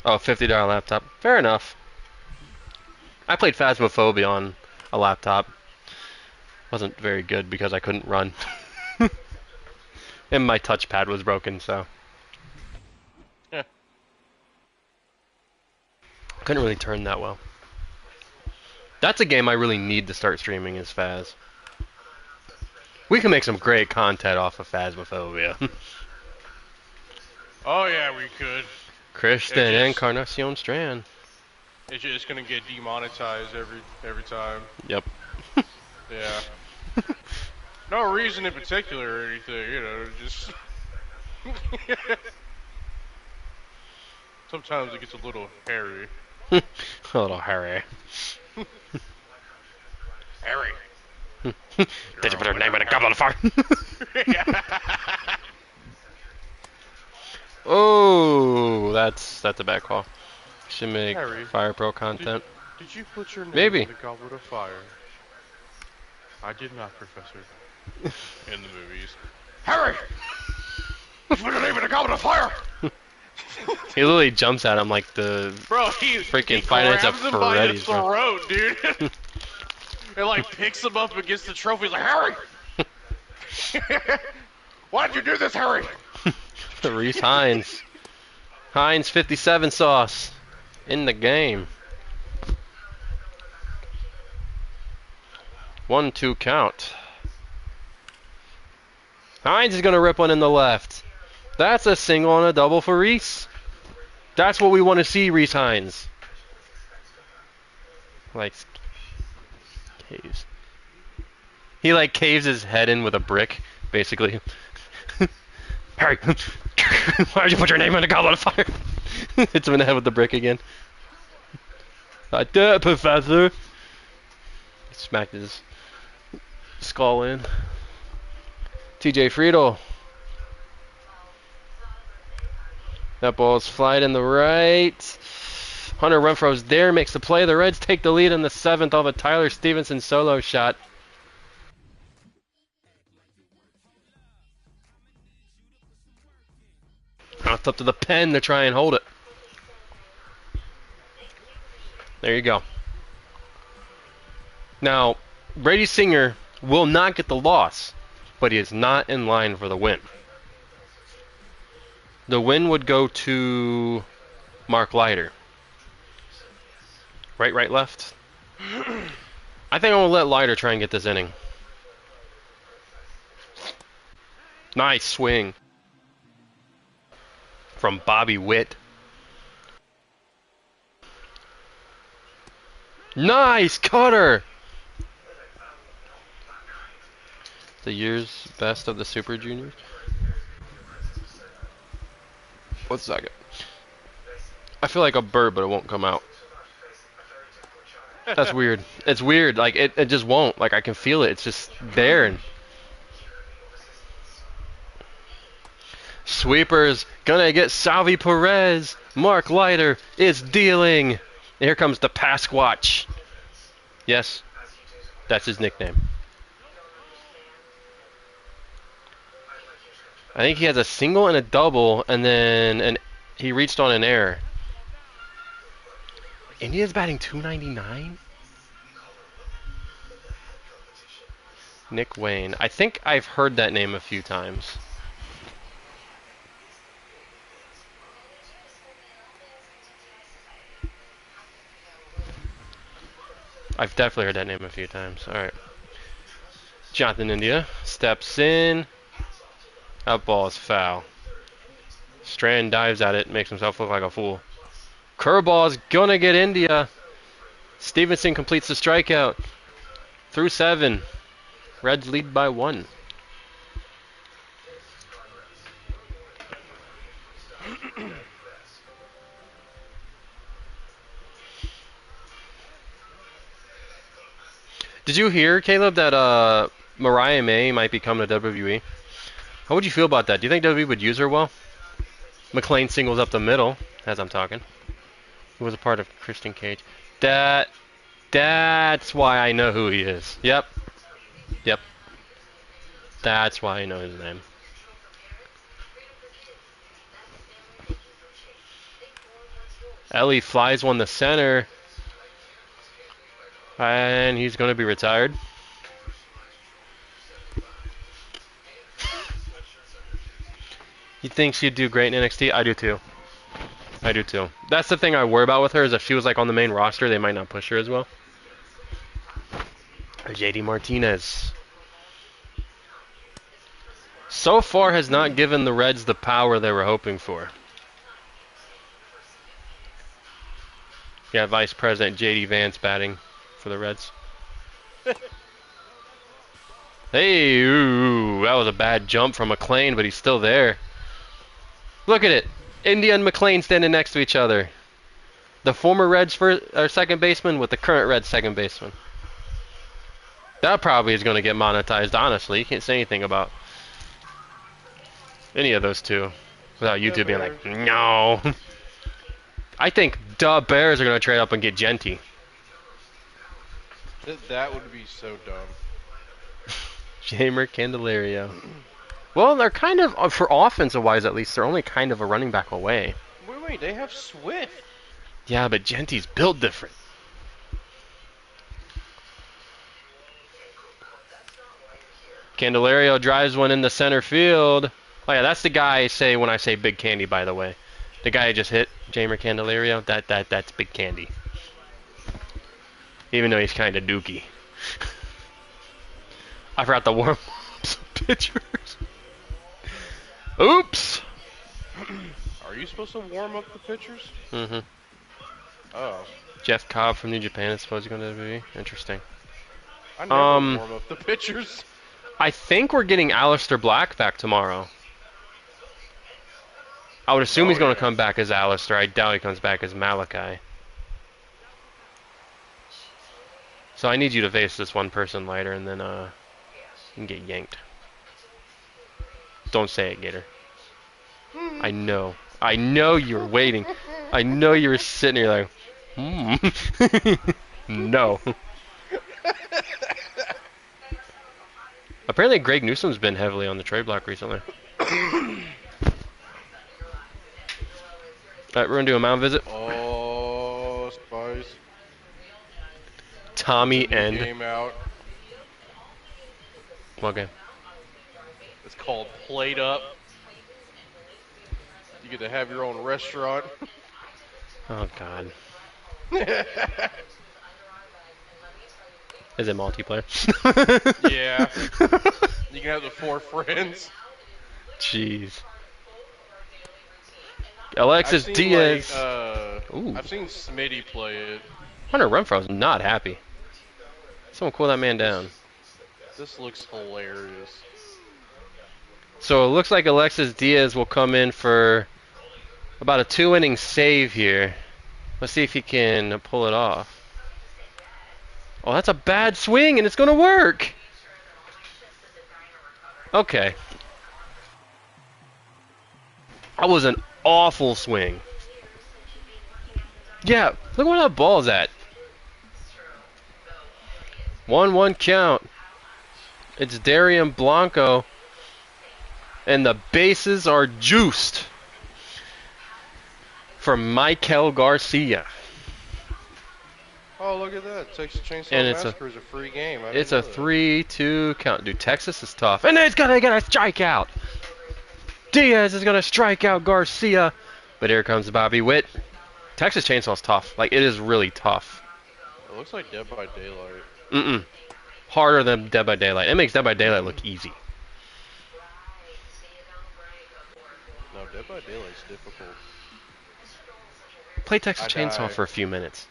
Oh, $50 laptop. Fair enough. I played Phasmophobia on a laptop. Wasn't very good because I couldn't run. And my touchpad was broken, so. Yeah. Couldn't really turn that well. That's a game I really need to start streaming is Phas. We can make some great content off of Phasmophobia. Oh yeah, we could. Kristen Encarnacion Strand. It's just gonna get demonetized every time. Yep. Yeah. No reason in particular or anything, you know, just sometimes it gets a little hairy. A little hairy. Hairy. Did you put her name in a goblet of fire? Oh, that's a bad call. Should make Harry, Fire Pro content. Did you put your name Maybe. in the goblet of fire? I did not, Professor. In the movies. Harry! You put your name in the goblet of fire! He literally jumps at him like the Bro, freaking he finance of grabs him by the Freddy's. Bro. throat, dude. And like picks him up against the trophy. He's like, Harry! Why'd you do this, Harry? Reese Hines. Hines 57 sauce in the game. 1-2 count. Hines is gonna rip one in the left. That's a single and a double for Reese. That's what we want to see, Reese Hines. Like caves. He like caves his head in with a brick, basically. Harry, why'd you put your name in a goblet of fire? Hits him in the head with the brick again. I did it, Professor. He smacked his skull in. TJ Friedel. That ball's flying in the right. Hunter Renfro's there, makes the play. The Reds take the lead in the 7th off a Tyler Stevenson solo shot. Now it's up to the pen to try and hold it. There you go. Now, Brady Singer will not get the loss, but he is not in line for the win. The win would go to Mark Leiter. Right, left. I think I'm going to let Leiter try and get this inning. Nice swing from Bobby Witt. Nice cutter. The year's best of the Super Juniors. 1 second. I feel like a bird, but it won't come out. That's weird. It's weird. Like it just won't. Like I can feel it. It's just there. And Sweepers gonna get Salvi Perez. Mark Leiter is dealing. And here comes the Pasquatch. Yes, that's his nickname. I think he has a single and a double, and then he reached on an error. India's batting 299. Nick Wayne. I think I've heard that name a few times. I've definitely heard that name a few times. All right. Jonathan India steps in. That ball is foul. Strand dives at it, makes himself look like a fool. Curveball is gonna get India. Stevenson completes the strikeout. Through 7. Reds lead by 1. Did you hear, Caleb, that Mariah May might be coming to WWE? How would you feel about that? Do you think WWE would use her well? McLean singles up the middle, as I'm talking. He was a part of Christian Cage. That's why I know who he is. Yep. That's why I know his name. Ellie flies one to center. And he's going to be retired. He thinks she'd do great in NXT? I do too. That's the thing I worry about with her, is if she was like on the main roster, they might not push her as well. JD Martinez. So far has not given the Reds the power they were hoping for. Yeah, Vice President JD Vance batting for the Reds. Hey, ooh, that was a bad jump from McLean, but he's still there. Look at it. India and McLean standing next to each other. The former Reds second baseman with the current Reds second baseman. That probably is going to get monetized, honestly. You can't say anything about any of those two without YouTube being like, no. I think the Bears are going to trade up and get Genty. That would be so dumb. Jamer Candelario. Well, they're kind of, for offensive-wise at least, they're only kind of a running back away. Wait, they have Swift. Yeah, but Genty's built different. Candelario drives one in the center field. Oh yeah, that's the guy I say when I say Big Candy, by the way. The guy I just hit, Jamer Candelario, that's Big Candy. Even though he's kind of dookie. I forgot to warm up some pitchers. Oops! Are you supposed to warm up the pitchers? Mm-hmm. Oh. Jeff Cobb from New Japan is supposed to go to be interesting. I never warm up the pitchers. I think we're getting Aleister Black back tomorrow. I would assume he's going to come back as Aleister. I doubt he comes back as Malachi. So I need you to face this one person later, and then you can get yanked. Don't say it, Gator. I know. I know you were waiting. I know you were sitting here like, no. Apparently Greg Newsom's been heavily on the trade block recently. Alright, we're going to do a mound visit. Oh, Spice. Tommy End. Game out. What game? It's called Plate Up. You get to have your own restaurant. Oh, God. Is it multiplayer? Yeah. You can have the 4 friends. Jeez. Alexis I've seen, Diaz. Like, I've seen Smitty play it. Hunter Renfro's not happy. Someone cool that man down. This looks hilarious. So it looks like Alexis Diaz will come in for about a 2-inning save here. Let's see if he can pull it off. Oh, that's a bad swing, and it's going to work. Okay. That was an awful swing. Yeah, look where that ball's at. 1-1 count. It's Darian Blanco. And the bases are juiced for Michael Garcia. Oh, look at that. Texas Chainsaw And Massacre is a free game. It's a 3-2 count. Dude, Texas is tough. And it's going to get a strikeout. Diaz is going to strike out Garcia. But here comes Bobby Witt. Texas Chainsaw's tough. Like, it is really tough. It looks like Dead by Daylight. Mm-mm. Harder than Dead by Daylight. It makes Dead by Daylight look easy. No, Dead by Daylight's difficult. Play Texas Chainsaw for a few minutes.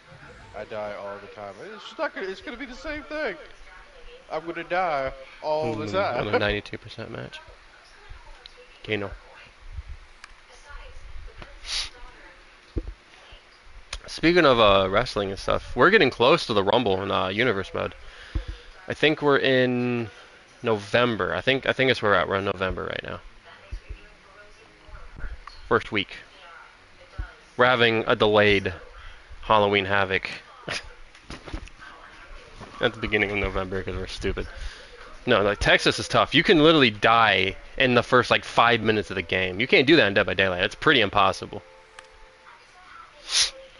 I die all the time. It's just not gonna, it's gonna be the same thing. I'm gonna die all the time. On a 92% match. Kano. Speaking of wrestling and stuff, we're getting close to the Rumble in Universe mode. I think we're in November. I think it's where we're at. We're in November right now. First week. We're having a delayed Halloween Havoc at the beginning of November because we're stupid. No, like Texas is tough. You can literally die in the first like 5 minutes of the game. You can't do that in Dead by Daylight. It's pretty impossible.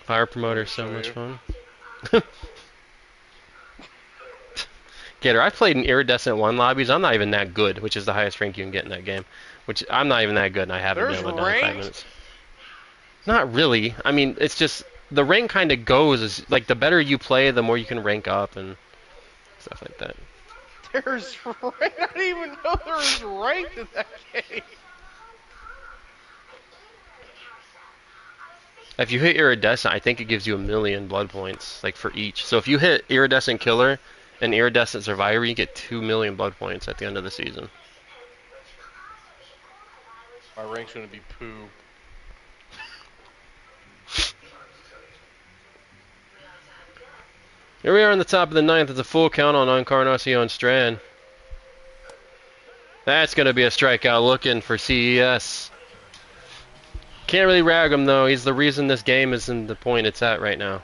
Fire Promoter is so much fun. Gator, I've played in Iridescent 1 lobbies. I'm not even that good, which is the highest rank you can get in that game. Which I'm not even that good, and I haven't been able to do it in 5 minutes. Not really. I mean, it's just the rank kind of goes as like the better you play, the more you can rank up and stuff like that. There's rank. I didn't even know there was rank in that game. If you hit Iridescent, I think it gives you 1,000,000 blood points, like for each. So if you hit Iridescent Killer and Iridescent Survivor, you get 2,000,000 blood points at the end of the season. My rank's gonna be poo. Here we are on the top of the 9th. It's a full count on Encarnacion Strand. That's going to be a strikeout looking for CES. Can't really rag him, though. He's the reason this game is in the point it's at right now.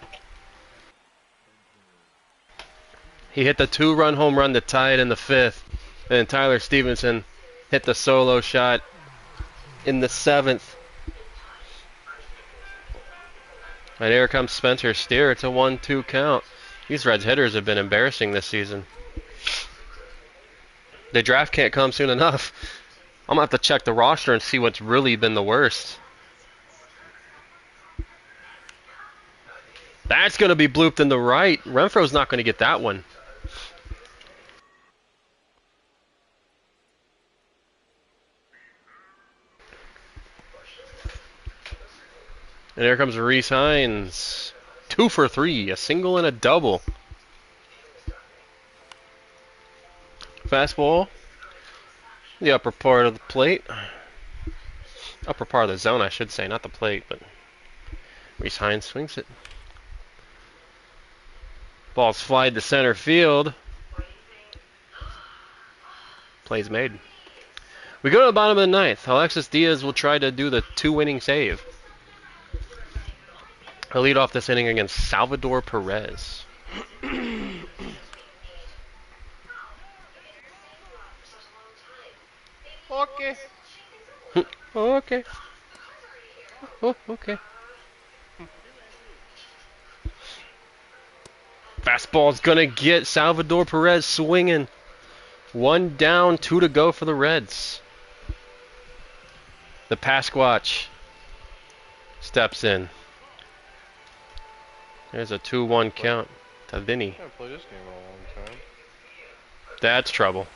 He hit the 2-run home run to tie it in the 5th. And then Tyler Stevenson hit the solo shot in the 7th. And here comes Spencer Steer. It's a 1-2 count. These Reds hitters have been embarrassing this season. The draft can't come soon enough. I'm going to have to check the roster and see what's really been the worst. That's going to be blooped in the right. Renfro's not going to get that one. And here comes Reese Hines. 2 for 3, a single and a double. Fastball. The upper part of the plate. Upper part of the zone, I should say, not the plate, but Reese Hines swings it. Ball's flied to center field. Play's made. We go to the bottom of the 9th. Alexis Diaz will try to do the 2-inning save. He'll lead off this inning against Salvador Perez. Okay. Oh, okay. Oh, okay. Fastball's gonna get Salvador Perez swinging. 1 down, 2 to go for the Reds. The Pasquatch steps in. There's a 2-1 count to Vinny. I haven't played this game in a long time. That's trouble.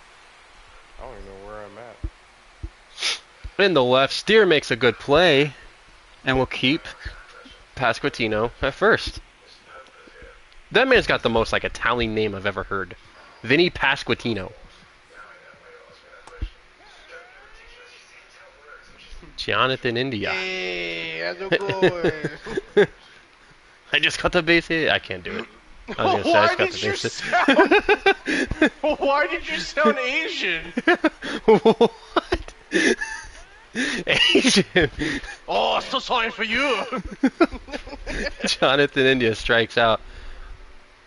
I don't even know where I'm at. In the left, Steer makes a good play, and will keep Pasquantino at first. That man's got the most like Italian name I've ever heard. Vinny Pasquantino. Jonathan India. Hey, how's it going? I just cut the base hit. I can't do it. I was gonna say I Why just cut did the you base hit. sound? Why did you sound Asian? What? Asian. Oh, still sorry for you. Jonathan India strikes out.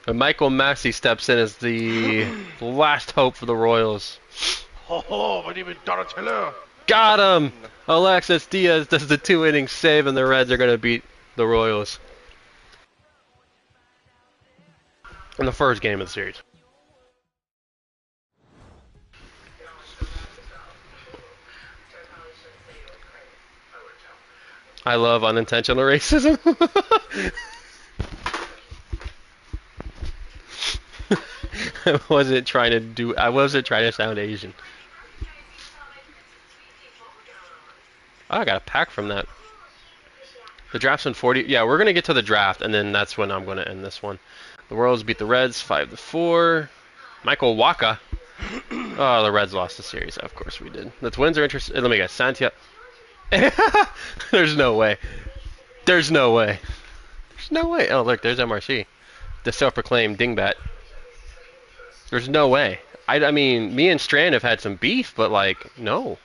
And Michael Massey steps in as the last hope for the Royals. Oh, my name is Donatello. Got him! Alexis Diaz does the 2-inning save, and the Reds are going to beat the Royals in the first game of the series. I love unintentional racism. I wasn't trying to sound Asian. Oh, I got a pack from that. The draft's in 40. Yeah, we're gonna get to the draft, and then that's when I'm gonna end this one. The Royals beat the Reds 5-4. Michael Waka. Oh, the Reds lost the series. Of course we did. The Twins are interested. Let me guess. Santiago. There's no way. There's no way. There's no way. Oh, look, there's MRC. The self-proclaimed dingbat. There's no way. I mean, me and Strand have had some beef, but like, no.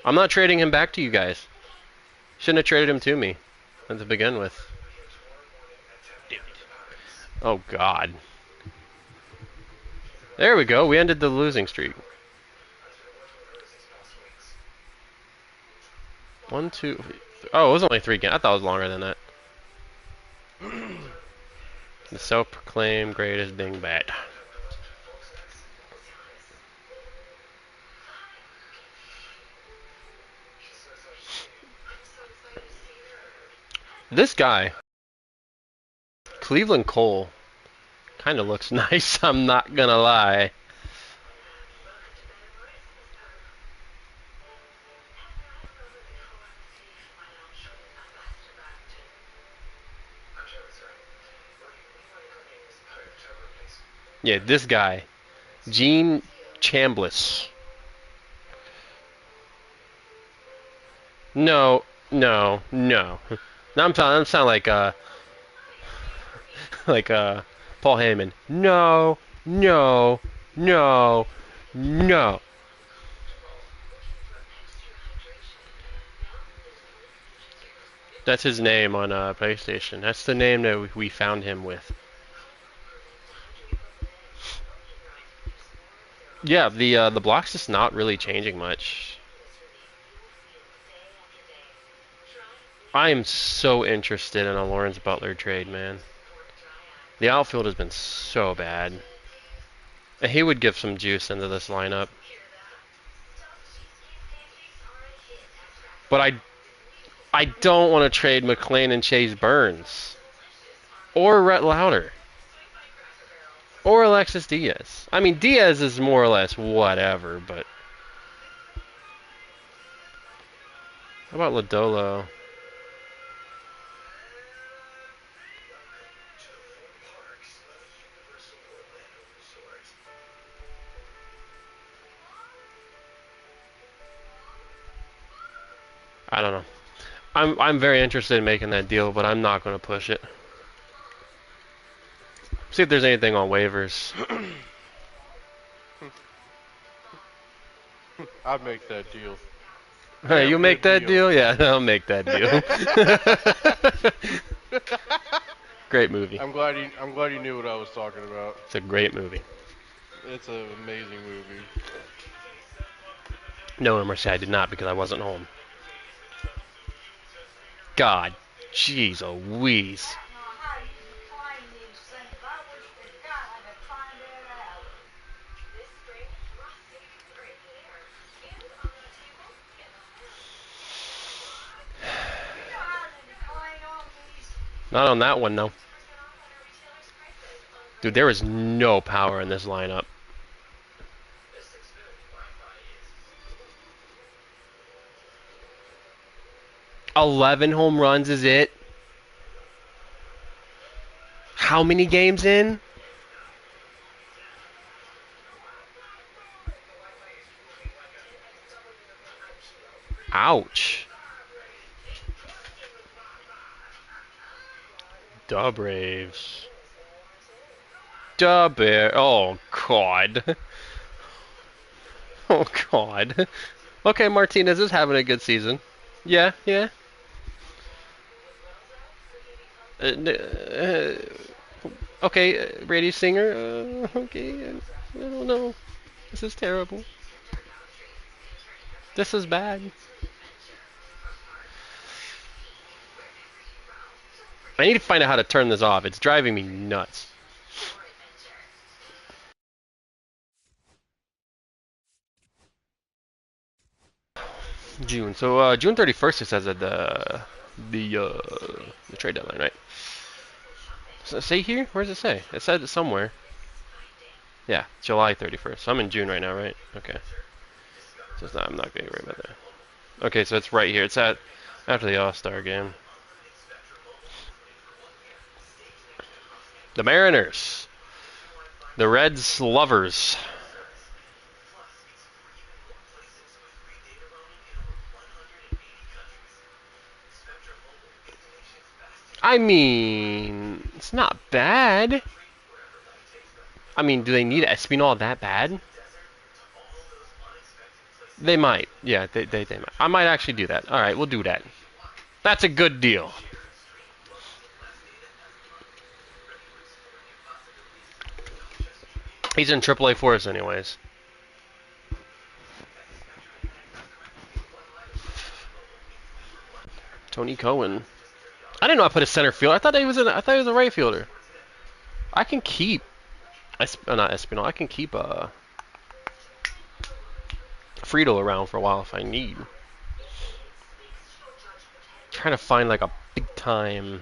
I'm not trading him back to you guys. Shouldn't have traded him to me to begin with. Oh, God. There we go. We ended the losing streak. 1, 2... Oh, it was only 3 games. I thought it was longer than that. The self-proclaimed greatest dingbat. This guy, Cleveland Cole, kind of looks nice, I'm not gonna lie. Yeah, this guy, Gene Chambliss. No, no, no. Now I'm sounding like Paul Heyman. No, no, no, no. That's his name on PlayStation. That's the name that we found him with. Yeah, the block's just not really changing much. I am so interested in a Lawrence Butler trade, man. The outfield has been so bad. He would give some juice into this lineup. But I don't want to trade McClain and Chase Burns. Or Rhett Lauder. Or Alexis Diaz. I mean, Diaz is more or less whatever, but... How about Lodolo? I don't know. I'm very interested in making that deal, but I'm not going to push it. See if there's anything on waivers. I'd make that deal. Hey, you Damn make good that deal? Yeah, I'll make that deal. Great movie. I'm glad you knew what I was talking about. It's a great movie. It's an amazing movie. No, Mercy, I did not because I wasn't home. God, jeez, Louise. Not on that one, no. Dude, there is no power in this lineup. $11 home runs is it? How many games in? Ouch. Da Braves. Da Bear. Oh, God. Oh, God. Okay, Martinez is having a good season. Yeah, yeah. Okay, Brady Singer. Okay, I don't know. This is terrible. This is bad. I need to find out how to turn this off. It's driving me nuts. June. So June 31st it says at the trade deadline, right? Does it say here? Where does it say? It said it somewhere. Yeah, July 31st. So I'm in June right now, right? Okay. So it's not, I'm not going to worry about that. Okay, so it's right here. It's at after the All-Star game. The Mariners. The Reds lovers. I mean, it's not bad. I mean, do they need Espinal that bad? They might. Yeah, they might. I might actually do that. All right, we'll do that. That's a good deal. He's in AAA for us anyways. Tony Cohen. I didn't know I put a center fielder. I thought he was a right fielder. I can keep not Espinal. I can keep Friedel around for a while if I need. Trying to find like a big time.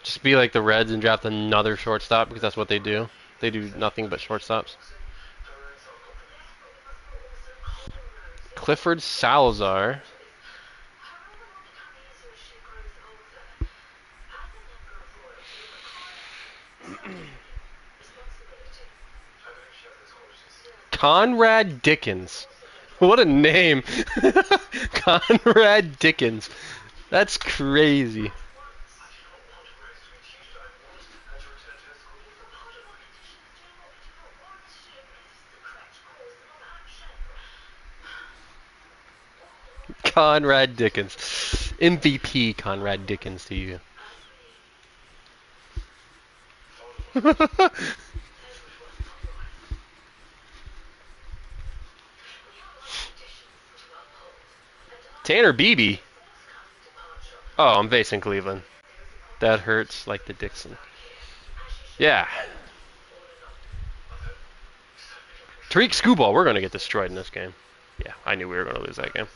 Just be like the Reds and draft another shortstop because that's what they do. They do nothing but shortstops. Clifford Salazar. Conrad Dickens. What a name. Conrad Dickens. That's crazy. Conrad Dickens. MVP Conrad Dickens to you. Tanner Beebe. Oh, I'm facing Cleveland. That hurts like the Dixon. Yeah. Tariq Skubal, we're going to get destroyed in this game. Yeah, I knew we were going to lose that game.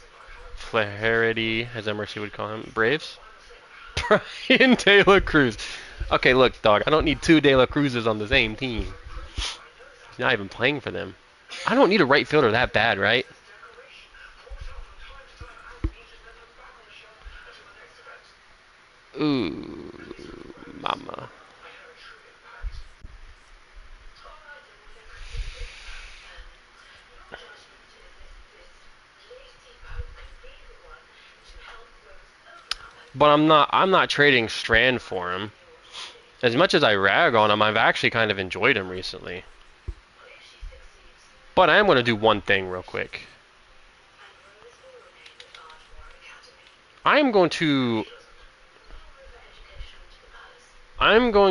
Flaherty, as Emerson would call him. Braves? Brian De La Cruz. Okay, look, dog. I don't need two De La Cruzes on the same team. He's not even playing for them. I don't need a right fielder that bad, right? Ooh, mama. But I'm not trading Strand for him. As much as I rag on him, I've actually kind of enjoyed him recently. But I am going to do one thing real quick. I'm going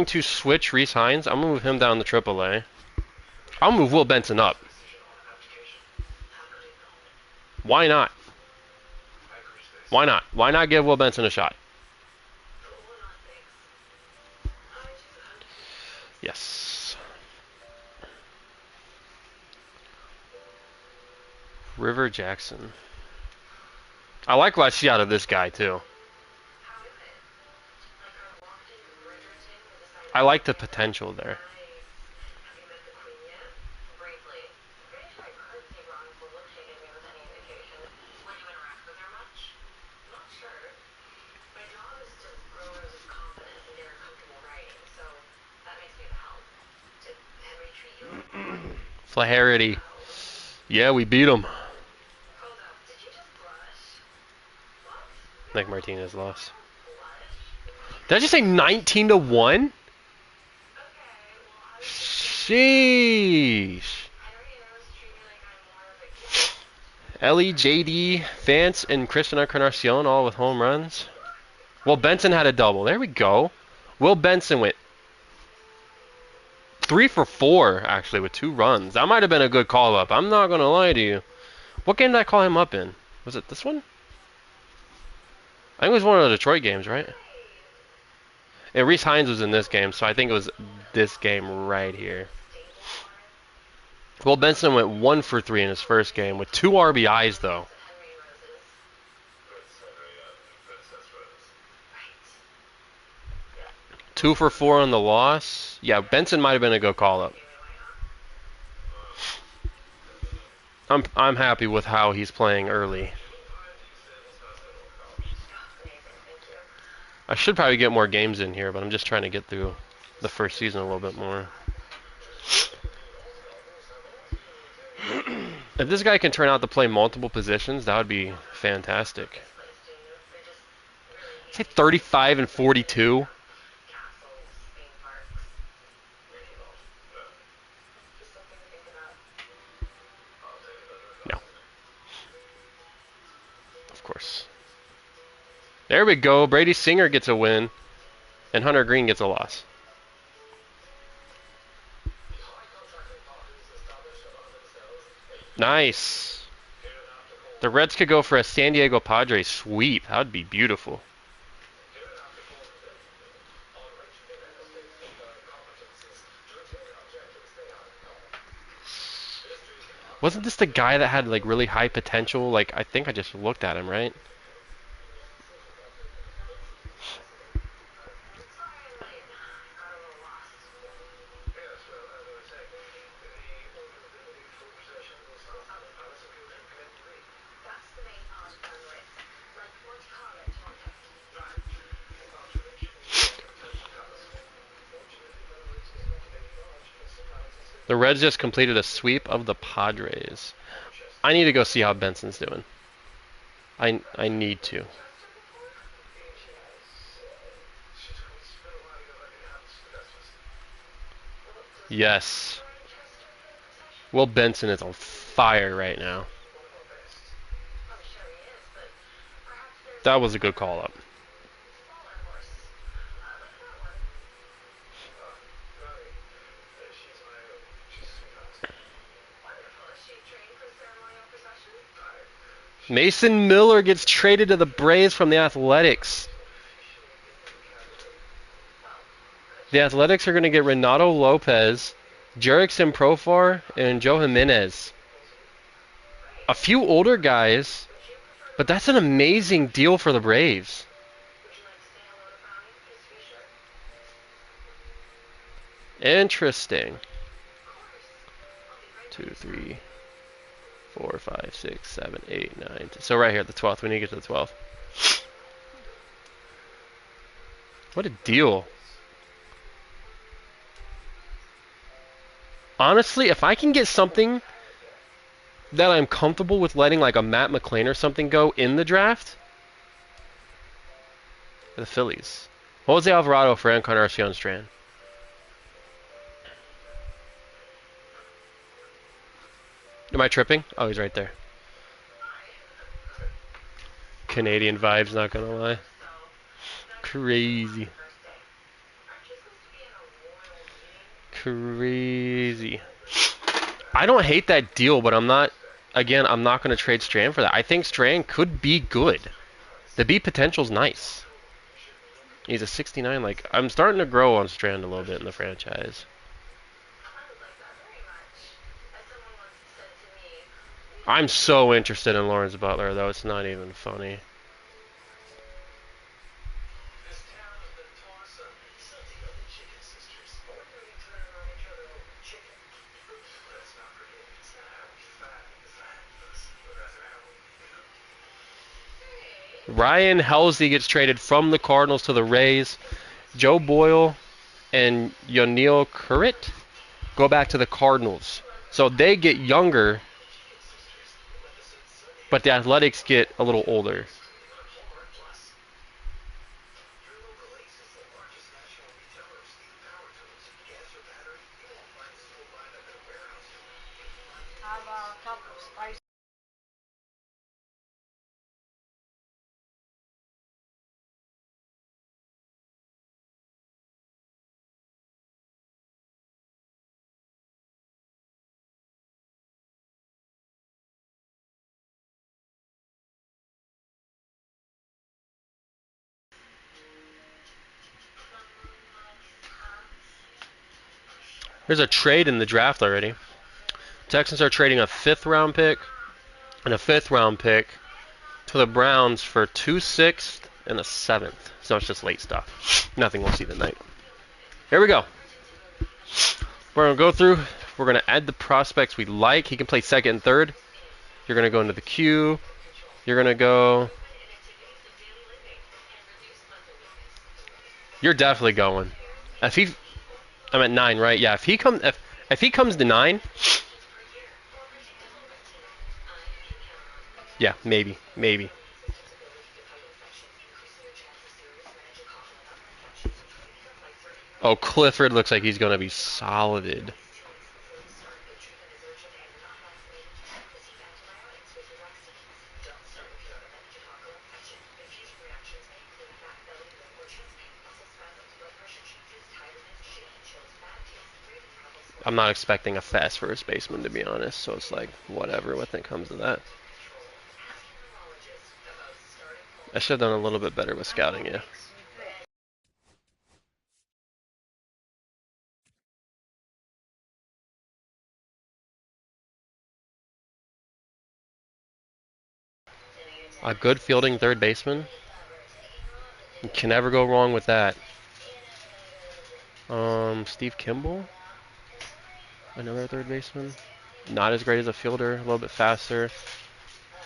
to switch Reese Hines. I'm going to move him down to AAA. I'll move Will Benson up. Why not? Why not? Why not give Will Benson a shot? Yes. River Jackson. I like what I see out of this guy, too. I like the potential there. Flaherty. Yeah, we beat him. Nick Martinez lost. Did I just say 19-1? Sheesh. Ellie, JD, Vance, and Christian Encarnacion all with home runs. Well, Benson had a double. There we go. Will Benson went 3 for 4, actually, with 2 runs. That might have been a good call-up. I'm not going to lie to you. What game did I call him up in? Was it this one? I think it was one of the Detroit games, right? And Reese Hines was in this game, so I think it was this game right here. Will Benson went 1 for 3 in his first game with 2 RBIs, though. Two for 4 on the loss. Yeah, Benson might have been a good call-up. I'm happy with how he's playing early. I should probably get more games in here, but I'm just trying to get through the first season a little bit more. If this guy can turn out to play multiple positions, that would be fantastic. Say 35 and 42. No. Of course. There we go. Brady Singer gets a win, and Hunter Green gets a loss. Nice. The Reds could go for a San Diego Padres sweep. That would be beautiful. Wasn't this the guy that had like really high potential? Like, I think I just looked at him, right? The Reds just completed a sweep of the Padres. I need to go see how Benson's doing. I need to. Yes. Will Benson is on fire right now. That was a good call-up. Mason Miller gets traded to the Braves from the Athletics. The Athletics are going to get Renato Lopez, Jerickson Profar, and Joe Jimenez. A few older guys, but that's an amazing deal for the Braves. Interesting. 2, 3, 4, 5, 6, 7, 8, 9, 10. So right here at the 12th, we need to get to the 12th. What a deal. Honestly, if I can get something that I'm comfortable with letting like a Matt McClain or something go in the draft, the Phillies. Jose Alvarado for Encarnacion Strand. Am I tripping? Oh, he's right there. Canadian vibes, not gonna lie. Crazy. Crazy. I don't hate that deal, but I'm not going to trade Strand for that. I think Strand could be good. The B potential's nice. He's a 69. Like, I'm starting to grow on Strand a little bit in the franchise. I'm so interested in Lawrence Butler, though. It's not even funny. Ryan Helsley gets traded from the Cardinals to the Rays. Joe Boyle and Yonil Currit go back to the Cardinals. So they get younger, but the Athletics get a little older. There's a trade in the draft already. Texans are trading a 5th-round pick and a 5th-round pick to the Browns for 2 6th and a 7th. So it's just late stuff. Nothing we'll see tonight. Here we go. We're going to go through. We're going to add the prospects we like. He can play second and third. You're going to go into the queue. You're going to go. You're definitely going. If he, I'm at 9, right? Yeah. If he comes to 9, yeah, maybe. Oh, Clifford looks like he's going to be solid. I'm not expecting a fast first baseman, to be honest, so it's like, whatever when it comes to that. I should have done a little bit better with scouting, yeah. A good fielding third baseman. You can never go wrong with that. Steve Kimball, another third baseman. Not as great as a fielder, a little bit faster,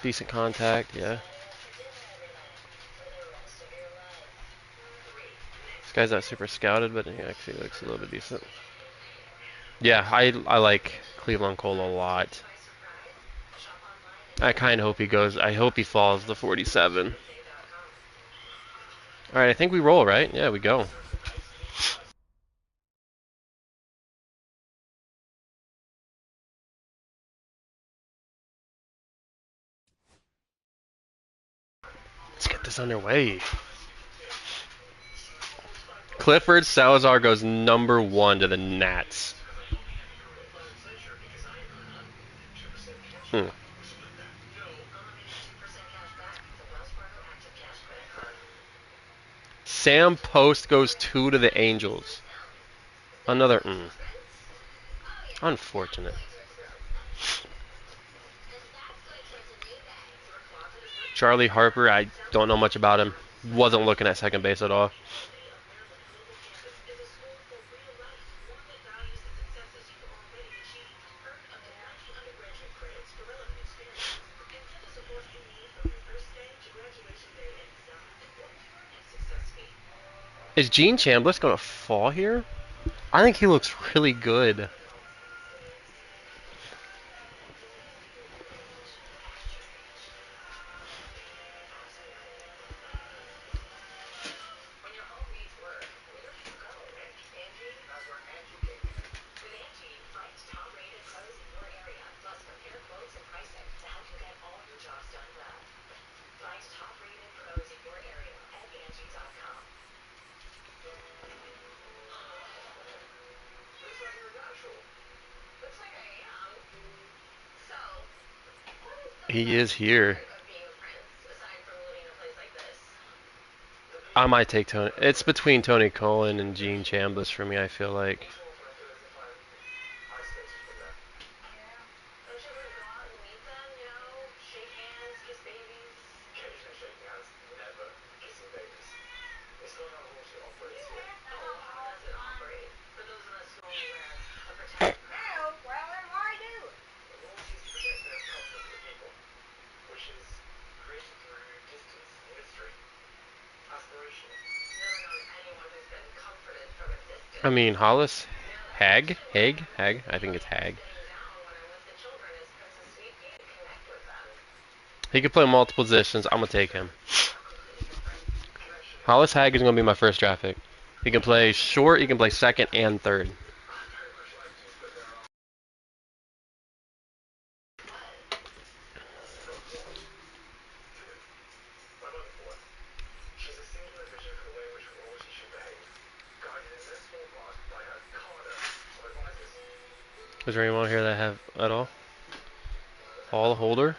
decent contact, yeah. This guy's not super scouted, but he actually looks a little bit decent. Yeah, I like Cleveland Cole a lot. I kind of hope he goes. I hope he falls to 47. All right, I think we roll, right? Yeah, we go. Let's get this underway. Clifford Salazar goes number 1 to the Nats. Sam Post goes 2 to the Angels. Another unfortunate. Charlie Harper, I don't know much about him. Wasn't looking at second base at all. Is Gene Chambliss going to fall here? I think he looks really good. He is here. I might take Tony. It's between Tony Cullen and Gene Chambliss for me, I feel like. I mean, Hollis, Hag, I think it's Hag. He could play multiple positions. I'm gonna take him. Hollis Hag is gonna be my first draft pick. He can play short. He can play second and third. Is there anyone here that have at all? Paul Holder.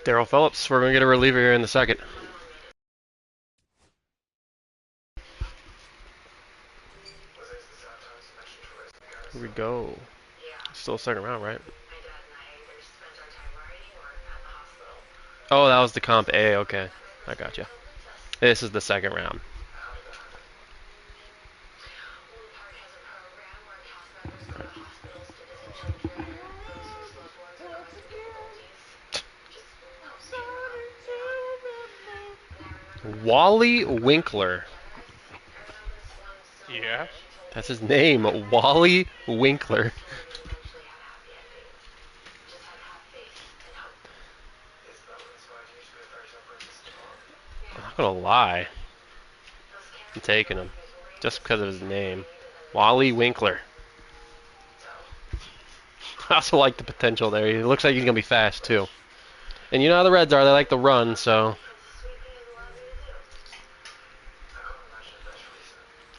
Daryl Phillips. We're gonna get a reliever here in the second. Here we go. Still second round, right? Oh, that was the comp A. Okay, I got you. This is the second round. Wally Winkler. Yeah. That's his name. Wally Winkler. I'm not gonna lie. I'm taking him. Just because of his name. Wally Winkler. I also like the potential there. He looks like he's gonna be fast too. And you know how the Reds are, they like to run, so.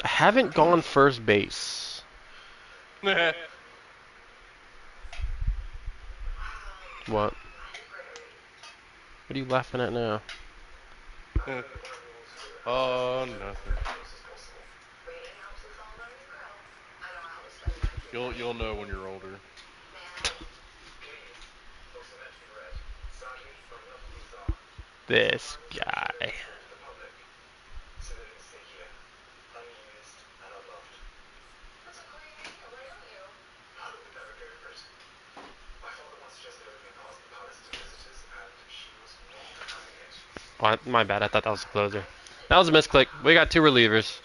I haven't gone first base. What? What are you laughing at now? Oh, nothing. You'll know when you're older. This guy. Oh, my bad, I thought that was the closer. That was a misclick. We got two relievers.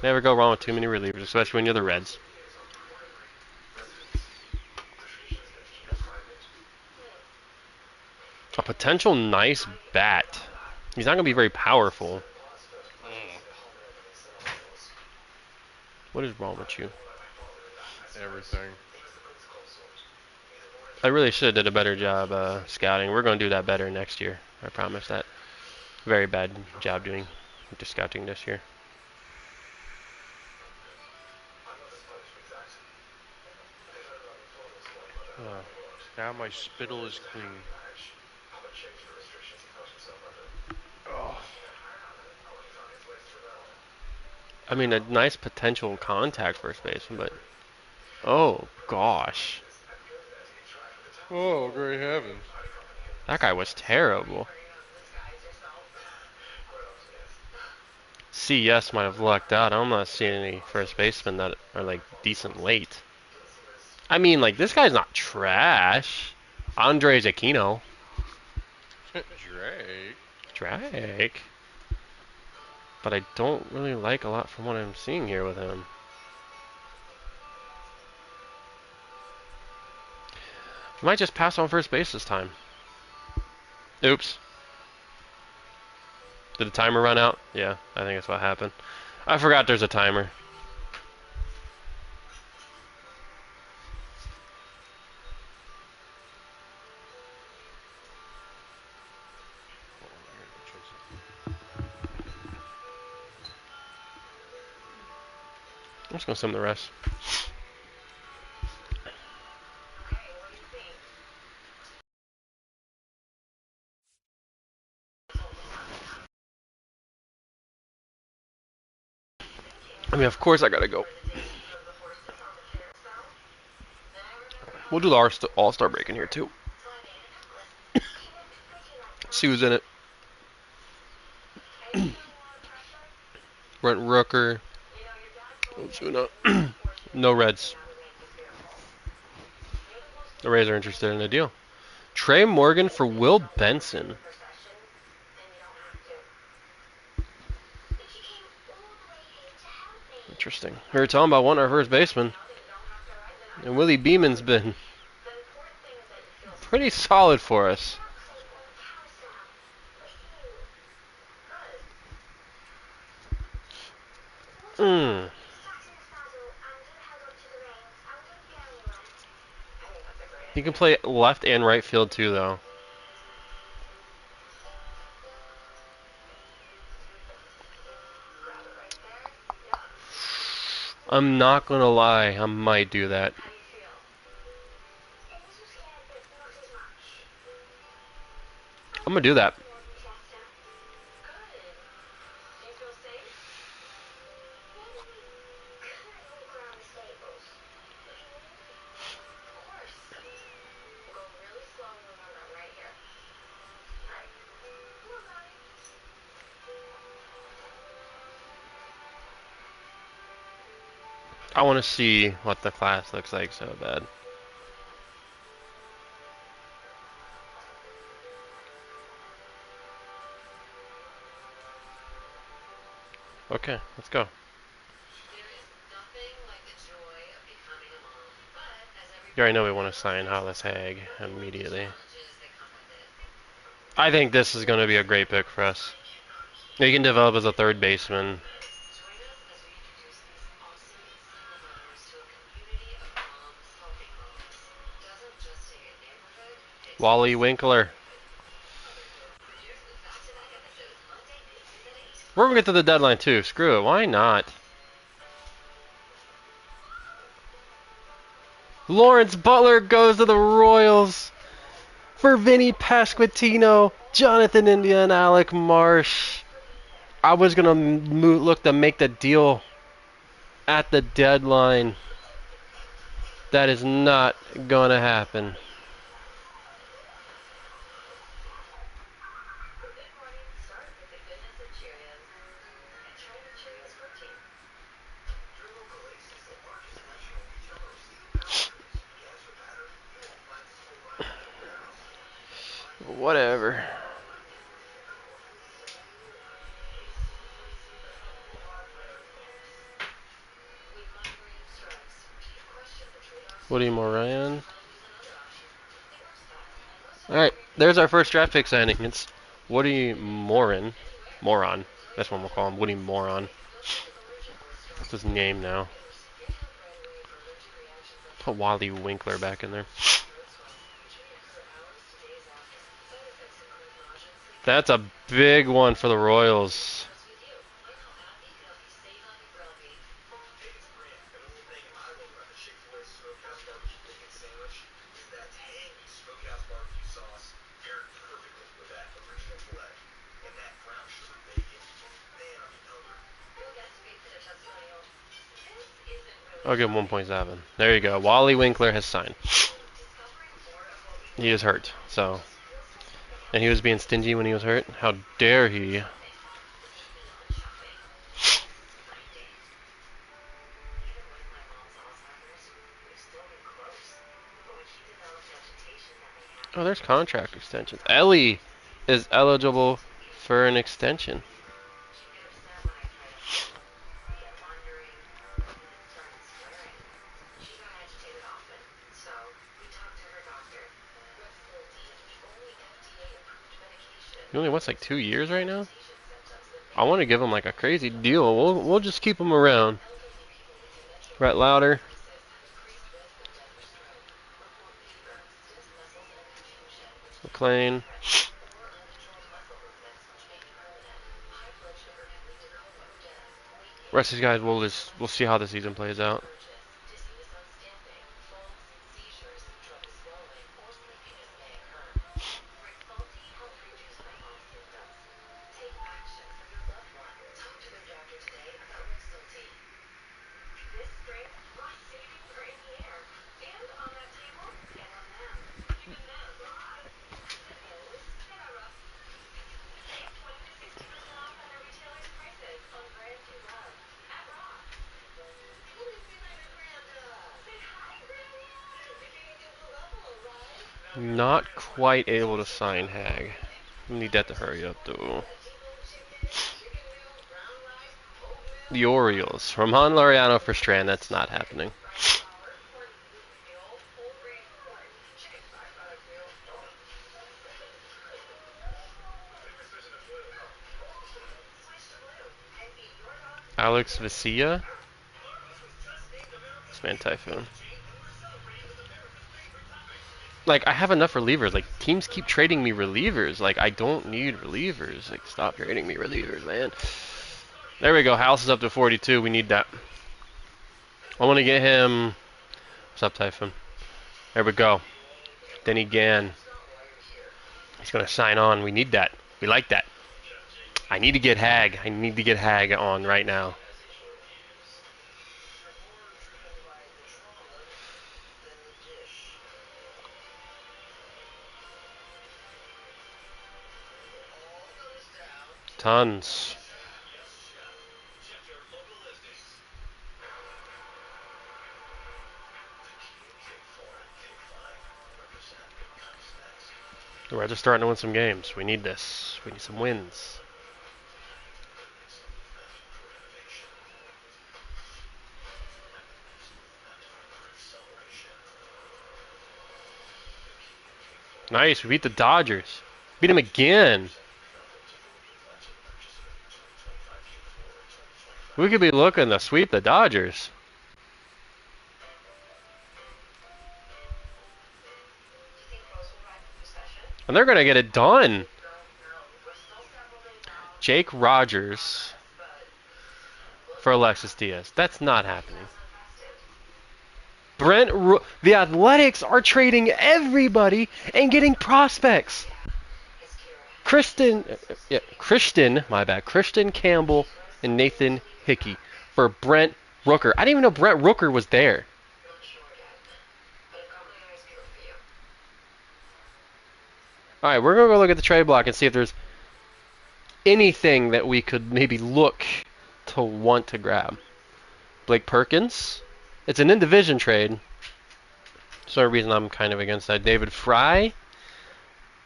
Never go wrong with too many relievers, especially when you're the Reds. A potential nice bat. He's not going to be very powerful. What is wrong with you? Everything. I really should have did a better job scouting. We're going to do that better next year. I promise that. Very bad job doing just scouting this year. Now my spittle is clean. Oh. I mean, a nice potential contact first baseman, but oh gosh, Oh, great heavens. that guy was terrible. CS might have lucked out. I'm not seeing any first basemen that are like decent late. I mean, like this guy's not trash. Andres Aquino. Drake. But I don't really like a lot from what I'm seeing here with him. Might just pass on first base this time. Oops. Did the timer run out? Yeah, I think that's what happened. I forgot there's a timer. I'm just gonna sim the rest. I mean, of course I gotta go. We'll do the All-Star break in here too. See who's in it. Brent Rooker. Ozuna. No Reds. The Rays are interested in the deal. Trey Morgan for Will Benson. Interesting. We were talking about wanting our first baseman. And Willie Beeman's been pretty solid for us. He can play left and right field too, though. I'm not gonna lie, I might do that. I'm gonna do that. I want to see what the class looks like so bad. Okay, let's go. You already know we want to sign Hollis Hag immediately. I think this is going to be a great pick for us. He can develop as a third baseman. Wally Winkler. We're going to get to the deadline too. Screw it. Why not? Lawrence Butler goes to the Royals for Vinny Pasquantino, Jonathan India, and Alec Marsh. I was going to look to make the deal at the deadline. That is not going to happen. Whatever. Woody Moran. Alright, there's our first draft pick signing. It's Woody Moran. Moron. That's what we'll call him. Woody Moron. That's his name now. Put Wally Winkler back in there. That's a big one for the Royals. I'll give him 1.7. There you go. Wally Winkler has signed. He is hurt, so. And he was being stingy when he was hurt. How dare he? Oh, there's contract extensions. Ellie is eligible for an extension. He only wants like 2 years right now. I want to give him like a crazy deal. We'll just keep him around. Brett Lauder. McLean. Rest of these guys, we'll see how the season plays out. Not quite able to sign Hag. We need that to hurry up, though. The Orioles. Roman Laureano for Strand. That's not happening. Alex Vesia. This man Typhoon. Like, I have enough relievers. Like, teams keep trading me relievers. Like, I don't need relievers. Like, stop trading me relievers, man. There we go. House is up to 42. We need that. I want to get him. What's up, Typhoon? There we go. Denny Gann. He's going to sign on. We need that. We like that. I need to get Hag. I need to get Hag on right now. Tons. The Reds are starting to win some games. We need this. We need some wins. Nice. We beat the Dodgers. Beat them again. We could be looking to sweep the Dodgers. And they're going to get it done. Jake Rogers for Alexis Diaz. That's not happening. The Athletics are trading everybody and getting prospects. Christian Campbell and Nathan Hickey for Brent Rooker. I didn't even know Brent Rooker was there. All right, we're going to go look at the trade block and see if there's anything that we could maybe look to want to grab. Blake Perkins. It's an in-division trade. That's the reason I'm kind of against that. David Fry.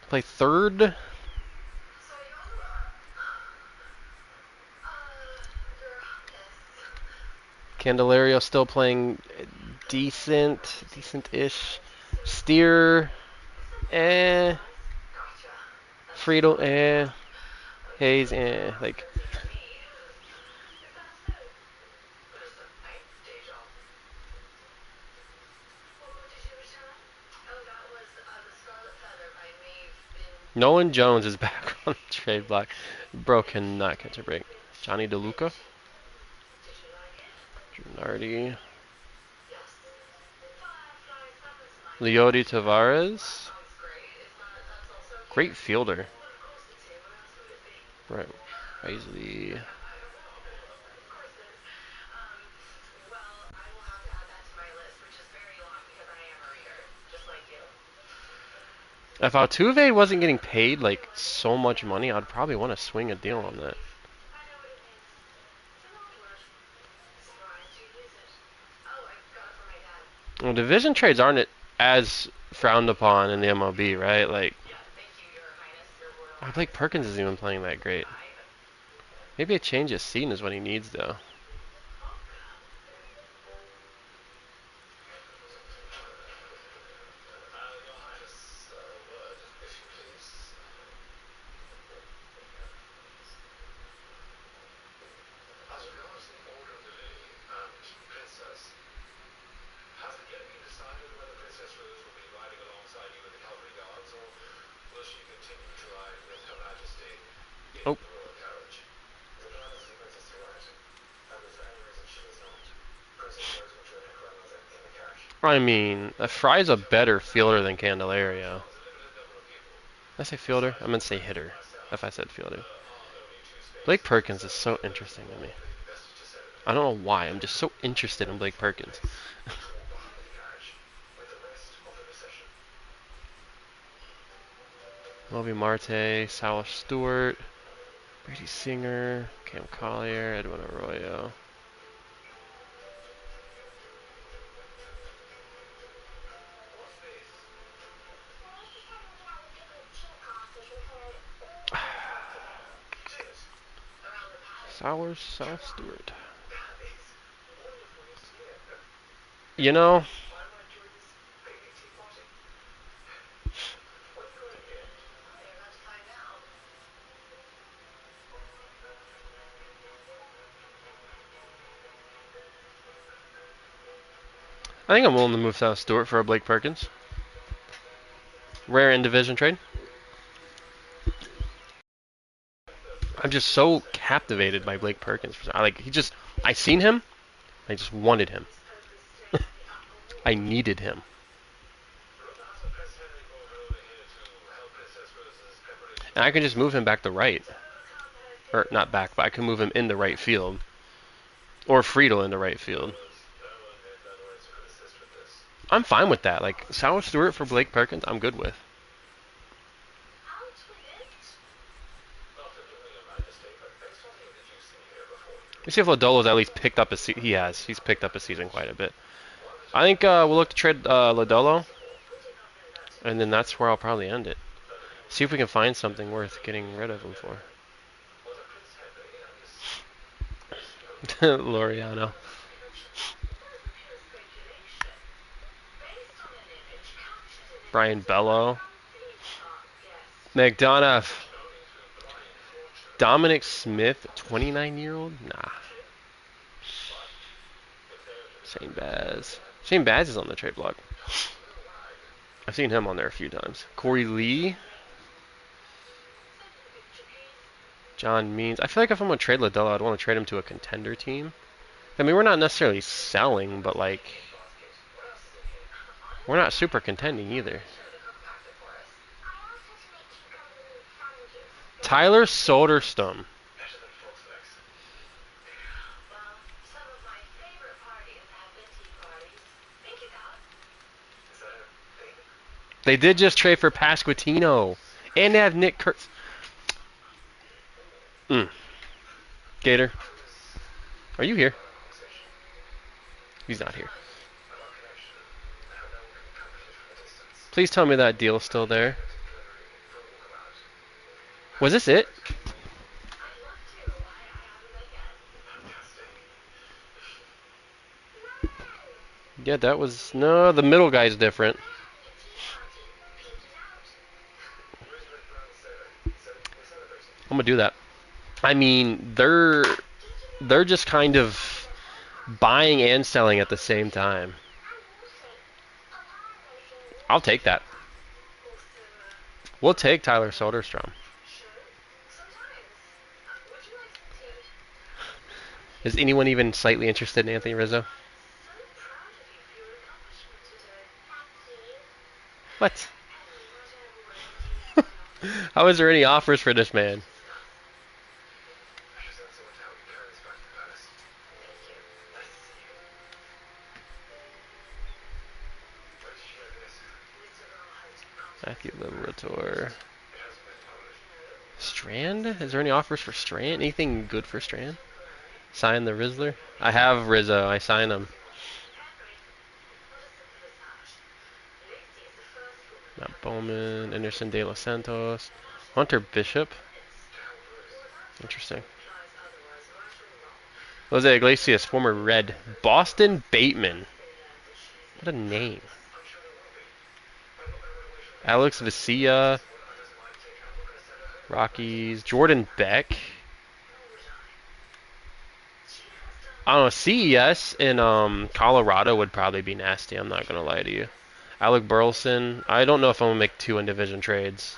Play third. Candelario still playing decent-ish. Steer, Friedel, Hayes, like. Nolan Jones is back on the trade block. Bro cannot catch a break. Johnny DeLuca. Gennardi. Leody Tavares. Great fielder. Right. Paisley. If Altuve wasn't getting paid like so much money, I'd probably want to swing a deal on that. Well, division trades aren't as frowned upon in the MLB, right? Like, Blake Perkins isn't even playing that great. Maybe a change of scene is what he needs, though. I mean, Fry's a better fielder than Candelario. Did I say fielder? I meant to say hitter. If I said fielder. Blake Perkins is so interesting to me. I don't know why. I'm just so interested in Blake Perkins. Lovie Marte, Sal Stewart, Brady Singer, Cam Collier, Edwin Arroyo. Sal Stewart. You know, I think I'm willing to move Sal Stewart for a Blake Perkins. Rare in division trade. I'm just so captivated by Blake Perkins. I seen him. I just wanted him. I needed him. And I can just move him back to right. Or not back, but I can move him in the right field. Or Friedel in the right field. I'm fine with that. Like, Sal Stewart for Blake Perkins, I'm good with. Let's see if Lodolo's at least picked up he has. He's picked up his season quite a bit. I think we'll look to trade Lodolo. And then that's where I'll probably end it. See if we can find something worth getting rid of him for. Laureano. Brian Bello. McDonough. Dominic Smith, 29-year-old? Nah. Shane Baz. Shane Baz is on the trade block. I've seen him on there a few times. Corey Lee. John Means. I feel like if I'm going to trade Lodolo, I'd want to trade him to a contender team. I mean, we're not necessarily selling, but like, we're not super contending either. Tyler Soderstrom. They did just trade for Pasquantino. And they have Nick Kurtz. Gator. Are you here? He's not here. Please tell me that deal's still there. Was this it? Yeah, that was... No, the middle guy's different. I'm going to do that. I mean, they're just kind of buying and selling at the same time. I'll take that. We'll take Tyler Soderstrom. Is anyone even slightly interested in Anthony Rizzo? What? How is there any offers for this man? Matthew Liberatore. Strand? Is there any offers for Strand? Anything good for Strand? Sign the Rizzler? I have Rizzo. I sign him. Matt Bowman, Anderson De Los Santos, Hunter Bishop. Interesting. Jose Iglesias, former Red. Boston Bateman. What a name. Alex Vesia. Rockies. Jordan Beck. I don't know. CES in Colorado would probably be nasty. I'm not going to lie to you. Alec Burleson. I don't know if I'm going to make 2 in-division trades.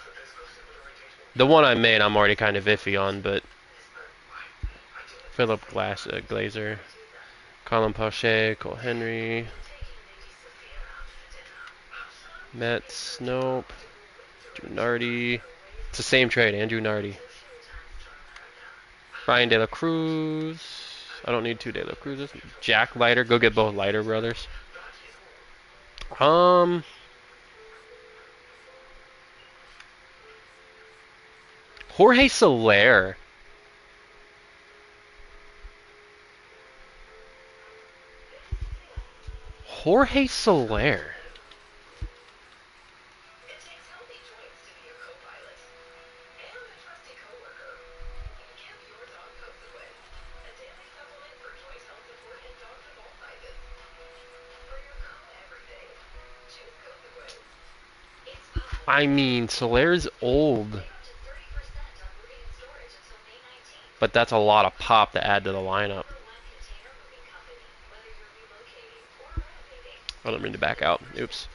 The one I made, I'm already kind of iffy on, but... Philip Glazer. Colin Pache. Cole Henry. Mets, nope. Andrew Nardi. It's the same trade, Andrew Nardi. Ryan De La Cruz. I don't need two De La Cruzes. Jack Leiter. Go get both Leiter brothers. Jorge Soler. Jorge Soler. I mean, Soler's old. But that's a lot of pop to add to the lineup. I don't mean to back out. Oops.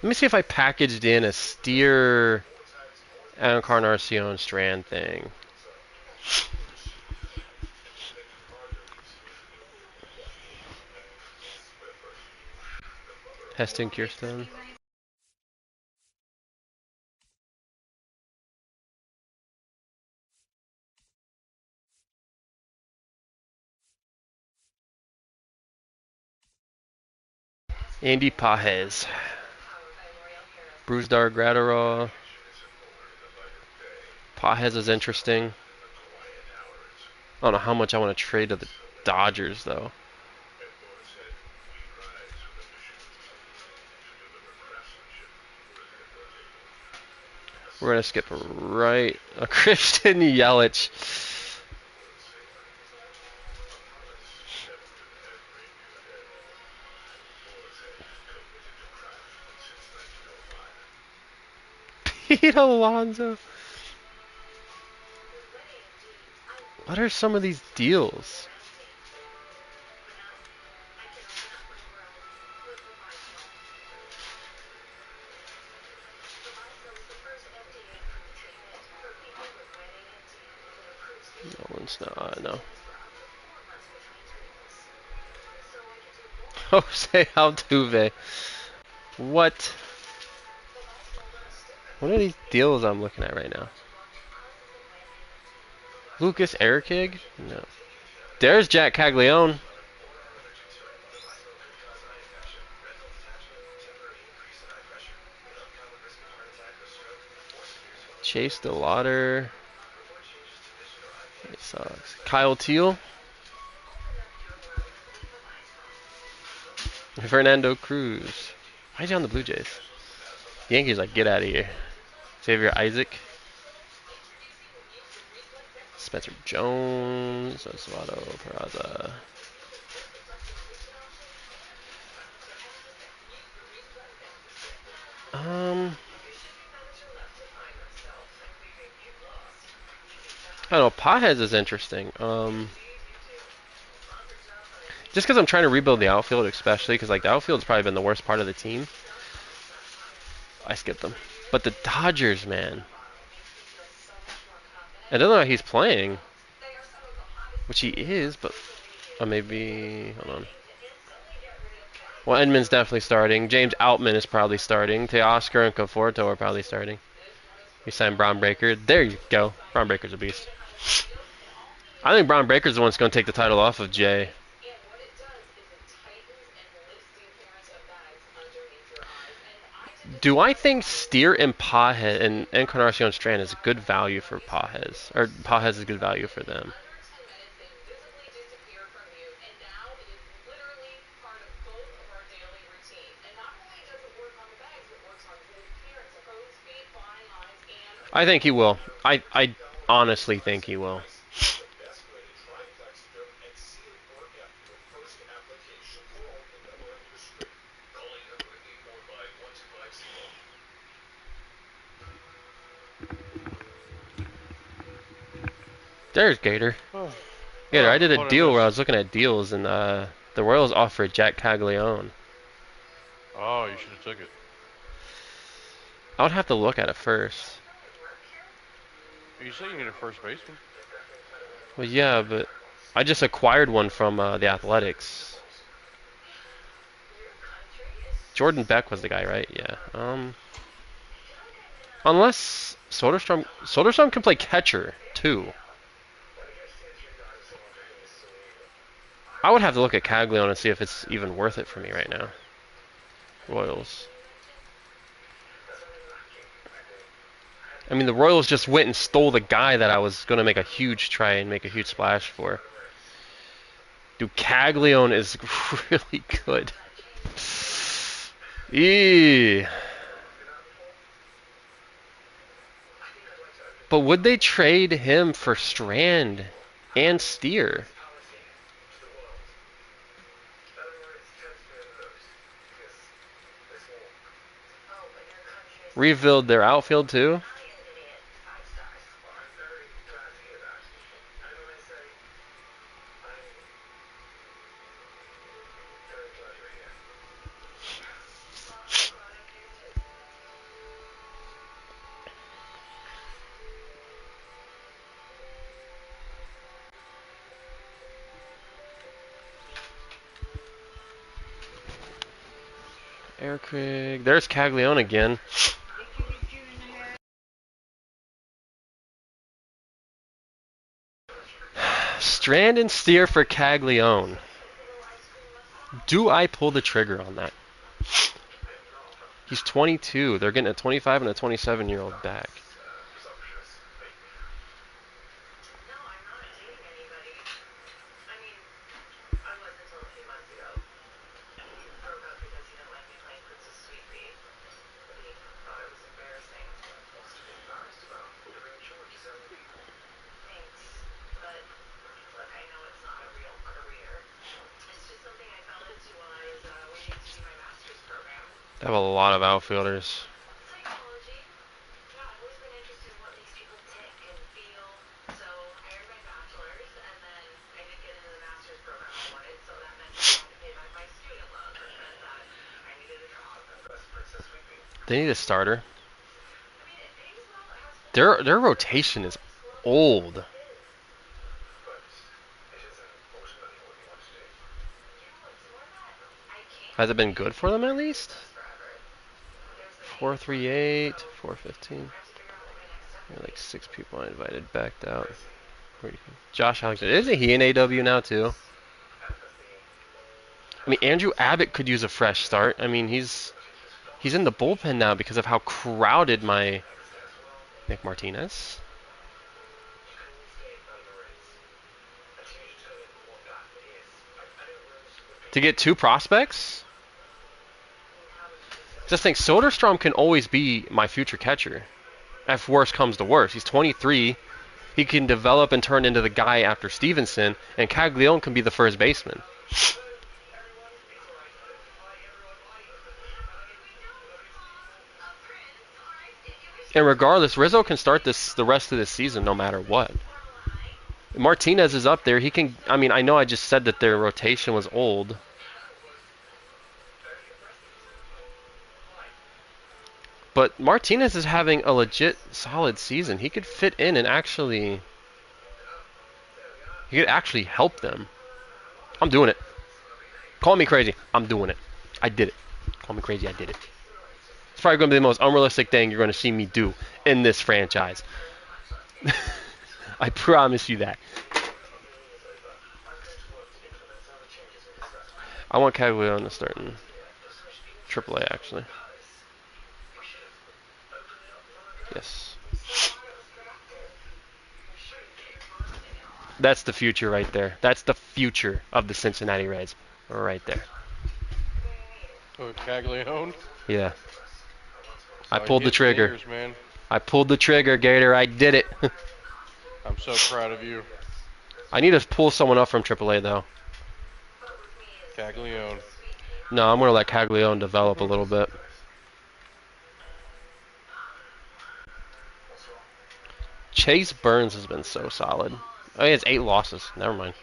Let me see if I packaged in a Steer Encarnacion Strand thing. Heston Kierstone. Andy Pajes. Brusdar Gratterall. Pajes is interesting. I don't know how much I want to trade to the Dodgers, though. We're going to skip right. Christian Yelich. Pete Alonso. What are some of these deals? No one's not. No. Jose Altuve. What? What are these deals I'm looking at right now? Lucas Erkig? No. There's Jack Caglione. Chase DeLauder. It sucks. Kyle Teal. Fernando Cruz. Why is he on the Blue Jays? Yankees like, get out of here. Xavier Isaac. Spencer Jones. Osvaldo Peraza. I don't know. Pajes is interesting. Just because I'm trying to rebuild the outfield, especially because like the outfield's probably been the worst part of the team. I skipped them. But the Dodgers, man. I don't know how he's playing. Which he is, but maybe hold on. Well, Edmonds definitely starting. James Outman is probably starting. Teoscar and Conforto are probably starting. We signed Braun Breaker. There you go. Braun Breaker's a beast. I think Braun Breaker's the one that's going to take the title off of Jay. Do I think Steer and Pajes and Encarnacion Strand is good value for Pajes? Or Pajes is good value for them? I think he will. I honestly think he will. There's Gator. Gator, I did a deal where I was looking at deals, and the Royals offered Jack Caglione. Oh, you should have took it. I would have to look at it first. You say you need a first baseman? Well, yeah, but I just acquired one from the Athletics. Jordan Beck was the guy, right? Yeah. Unless Soderstrom can play catcher too. I would have to look at Caglione and see if it's even worth it for me right now. Royals. I mean, the Royals just went and stole the guy that I was going to make a huge try and make a huge splash for. Dude, Caglione is really good. Eee. But would they trade him for Strand and Steer? Rebuild their outfield too? Air Craig. There's Caglione again. Strand and Steer for Caglione. Do I pull the trigger on that? He's 22. They're getting a 25 and a 27-year-old back. They have a lot of outfielders. They need a starter. Their rotation is old. Has it been good for them at least? 438, 415. Like 6 people I invited backed out. Josh Alexander. Isn't he in AW now too? I mean, Andrew Abbott could use a fresh start. I mean, he's in the bullpen now because of how crowded my Nick Martinez. To get 2 prospects? Just think, Soderstrom can always be my future catcher. If worse comes to worse. He's 23. He can develop and turn into the guy after Stevenson, and Caglione can be the first baseman. And regardless, Rizzo can start the rest of the season no matter what. Martinez is up there. He can. I mean, I know I just said that their rotation was old. But Martinez is having a legit solid season. He could fit in and actually... He could actually help them. I'm doing it. Call me crazy. I'm doing it. I did it. Call me crazy. I did it. It's probably going to be the most unrealistic thing you're going to see me do in this franchise. I promise you that. I want Caglione to start in AAA, actually. Yes. That's the future right there. That's the future of the Cincinnati Reds. Right there. Oh, Caglione? Yeah. I So pulled the trigger. Gators, man. I pulled the trigger, Gator. I did it. I'm so proud of you. I need to pull someone up from AAA, though. Caglione. No, I'm going to let Caglione develop a little bit. Chase Burns has been so solid. Oh, he has 8 losses. Never mind.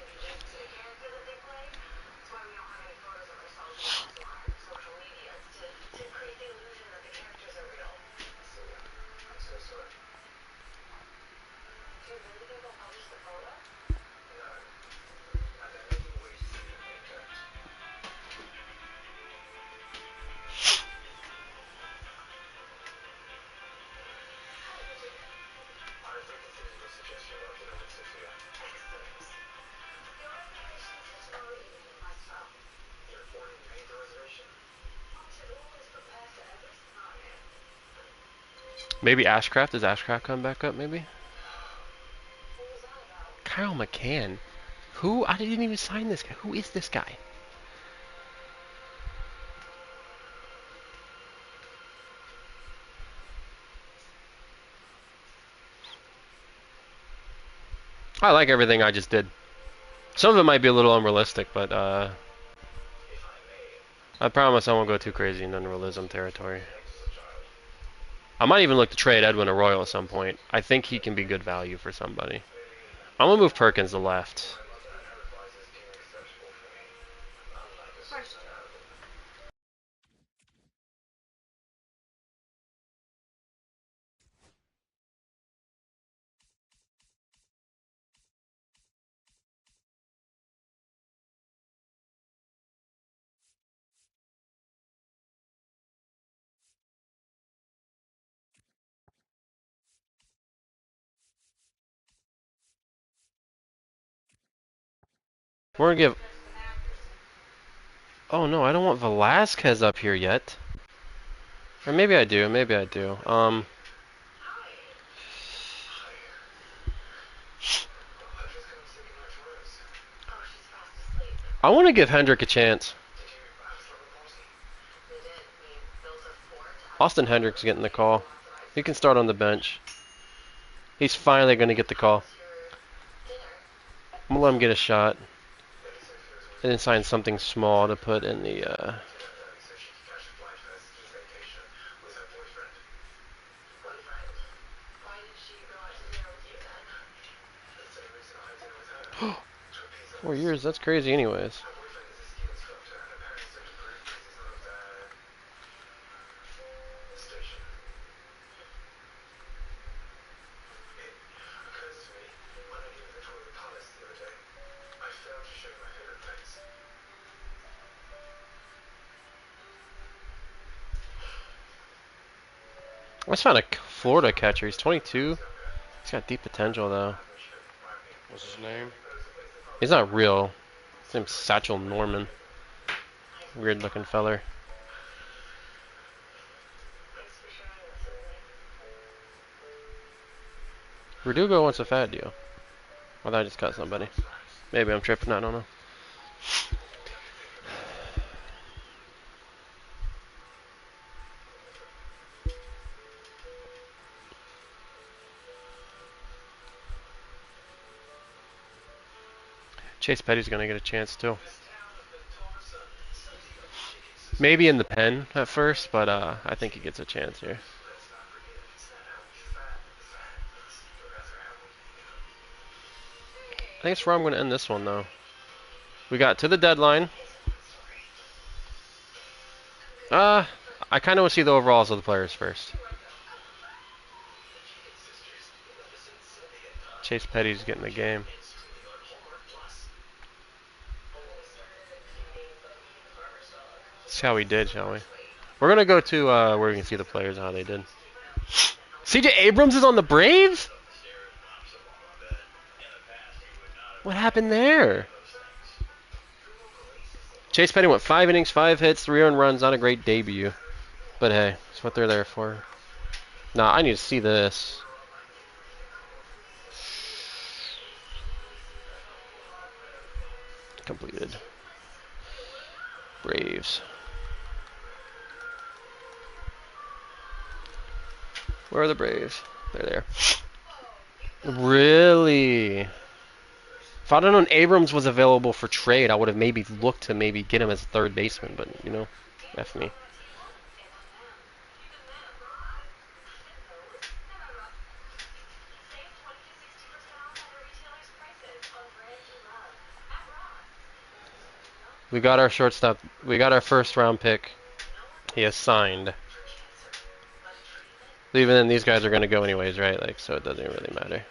Maybe Ashcraft. Does Ashcraft come back up? Maybe. Kyle McCann. Who? I didn't even sign this guy. Who is this guy? I like everything I just did. Some of it might be a little unrealistic, but I promise I won't go too crazy in unrealism territory. I might even look to trade Edwin Arroyo at some point. I think he can be good value for somebody. I'm gonna move Perkins to left. We're gonna give. Oh no, I don't want Velasquez up here yet. Or maybe I do. Maybe I do. I want to give Hendrick a chance. Austin Hendrick's getting the call. He can start on the bench. He's finally going to get the call. I'm going to let him get a shot. And then sign something small to put in the... ...4 years, that's crazy anyways. I just found a Florida catcher. He's 22. He's got deep potential, though. What's his name? He's not real. His name's Satchel Norman. Weird-looking feller. Verdugo wants a fat deal. I thought I just cut somebody. Maybe I'm tripping, I don't know. Chase Petty's going to get a chance, too. Maybe in the pen at first, but I think he gets a chance here. I think it's where I'm going to end this one, though. We got to the deadline. I kind of want to see the overalls of the players first. Chase Petty's getting the game. See how we did, shall we? We're going to go to where we can see the players and how they did. CJ Abrams is on the Braves? What happened there? Chase Petty went 5 innings, 5 hits, 3 earned runs. Not a great debut. But hey, it's what they're there for. Nah, I need to see this. Completed. Braves. Where are the Braves? They're there. Really? If I'd have known Abrams was available for trade, I would have maybe looked to maybe get him as a third baseman, but, you know, F me. We got our shortstop. We got our first round pick. He is signed. Even then, these guys are going to go anyways, right? Like, so it doesn't really matter.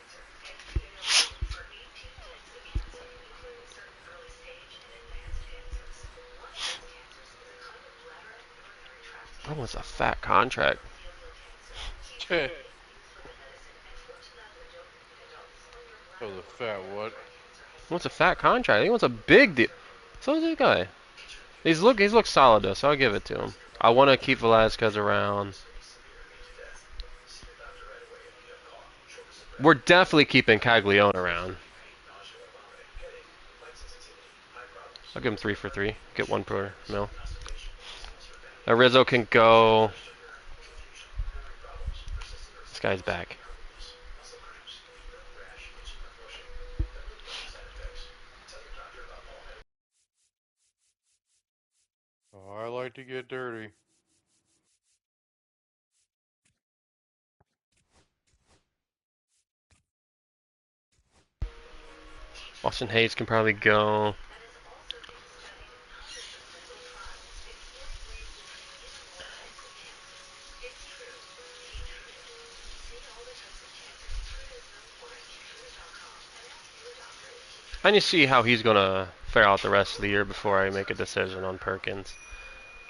That was a fat contract. Oh, the fat what? He wants a fat contract. He wants a big deal. So is this guy. He's looked solid though, so I'll give it to him. I want to keep Velasquez around. We're definitely keeping Caglione around. I'll give him 3 for 3. Get 1 per mil. Rizzo can go. This guy's back. Oh, I like to get dirty. Austin Hayes can probably go. I need to see how he's going to fare out the rest of the year before I make a decision on Perkins.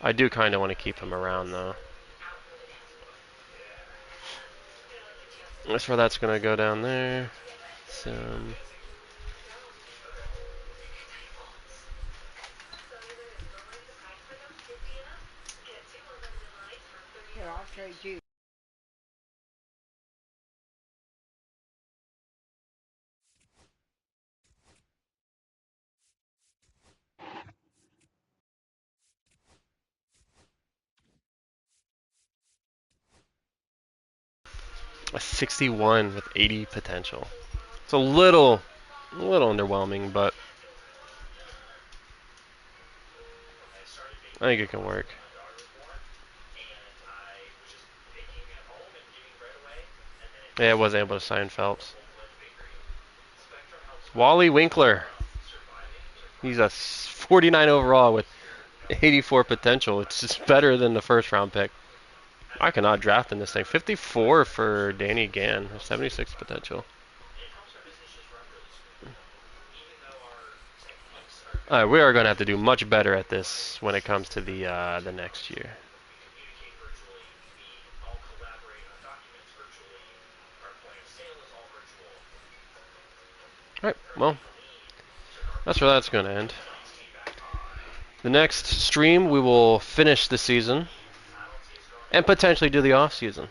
I do kind of want to keep him around, though. That's where that's going to go down there. So, Here, I'll trade you. a 61 with 80 potential. It's a little underwhelming, but I think it can work. Yeah, I wasn't able to sign Phelps. Wally Winkler. He's a 49 overall with 84 potential. It's just better than the first round pick. I cannot draft in this thing. 54 for Danny Gann. 76 potential. Alright, we are going to have to do much better at this when it comes to the next year. Alright, well, that's where that's going to end. The next stream, we will finish the season and potentially do the off season.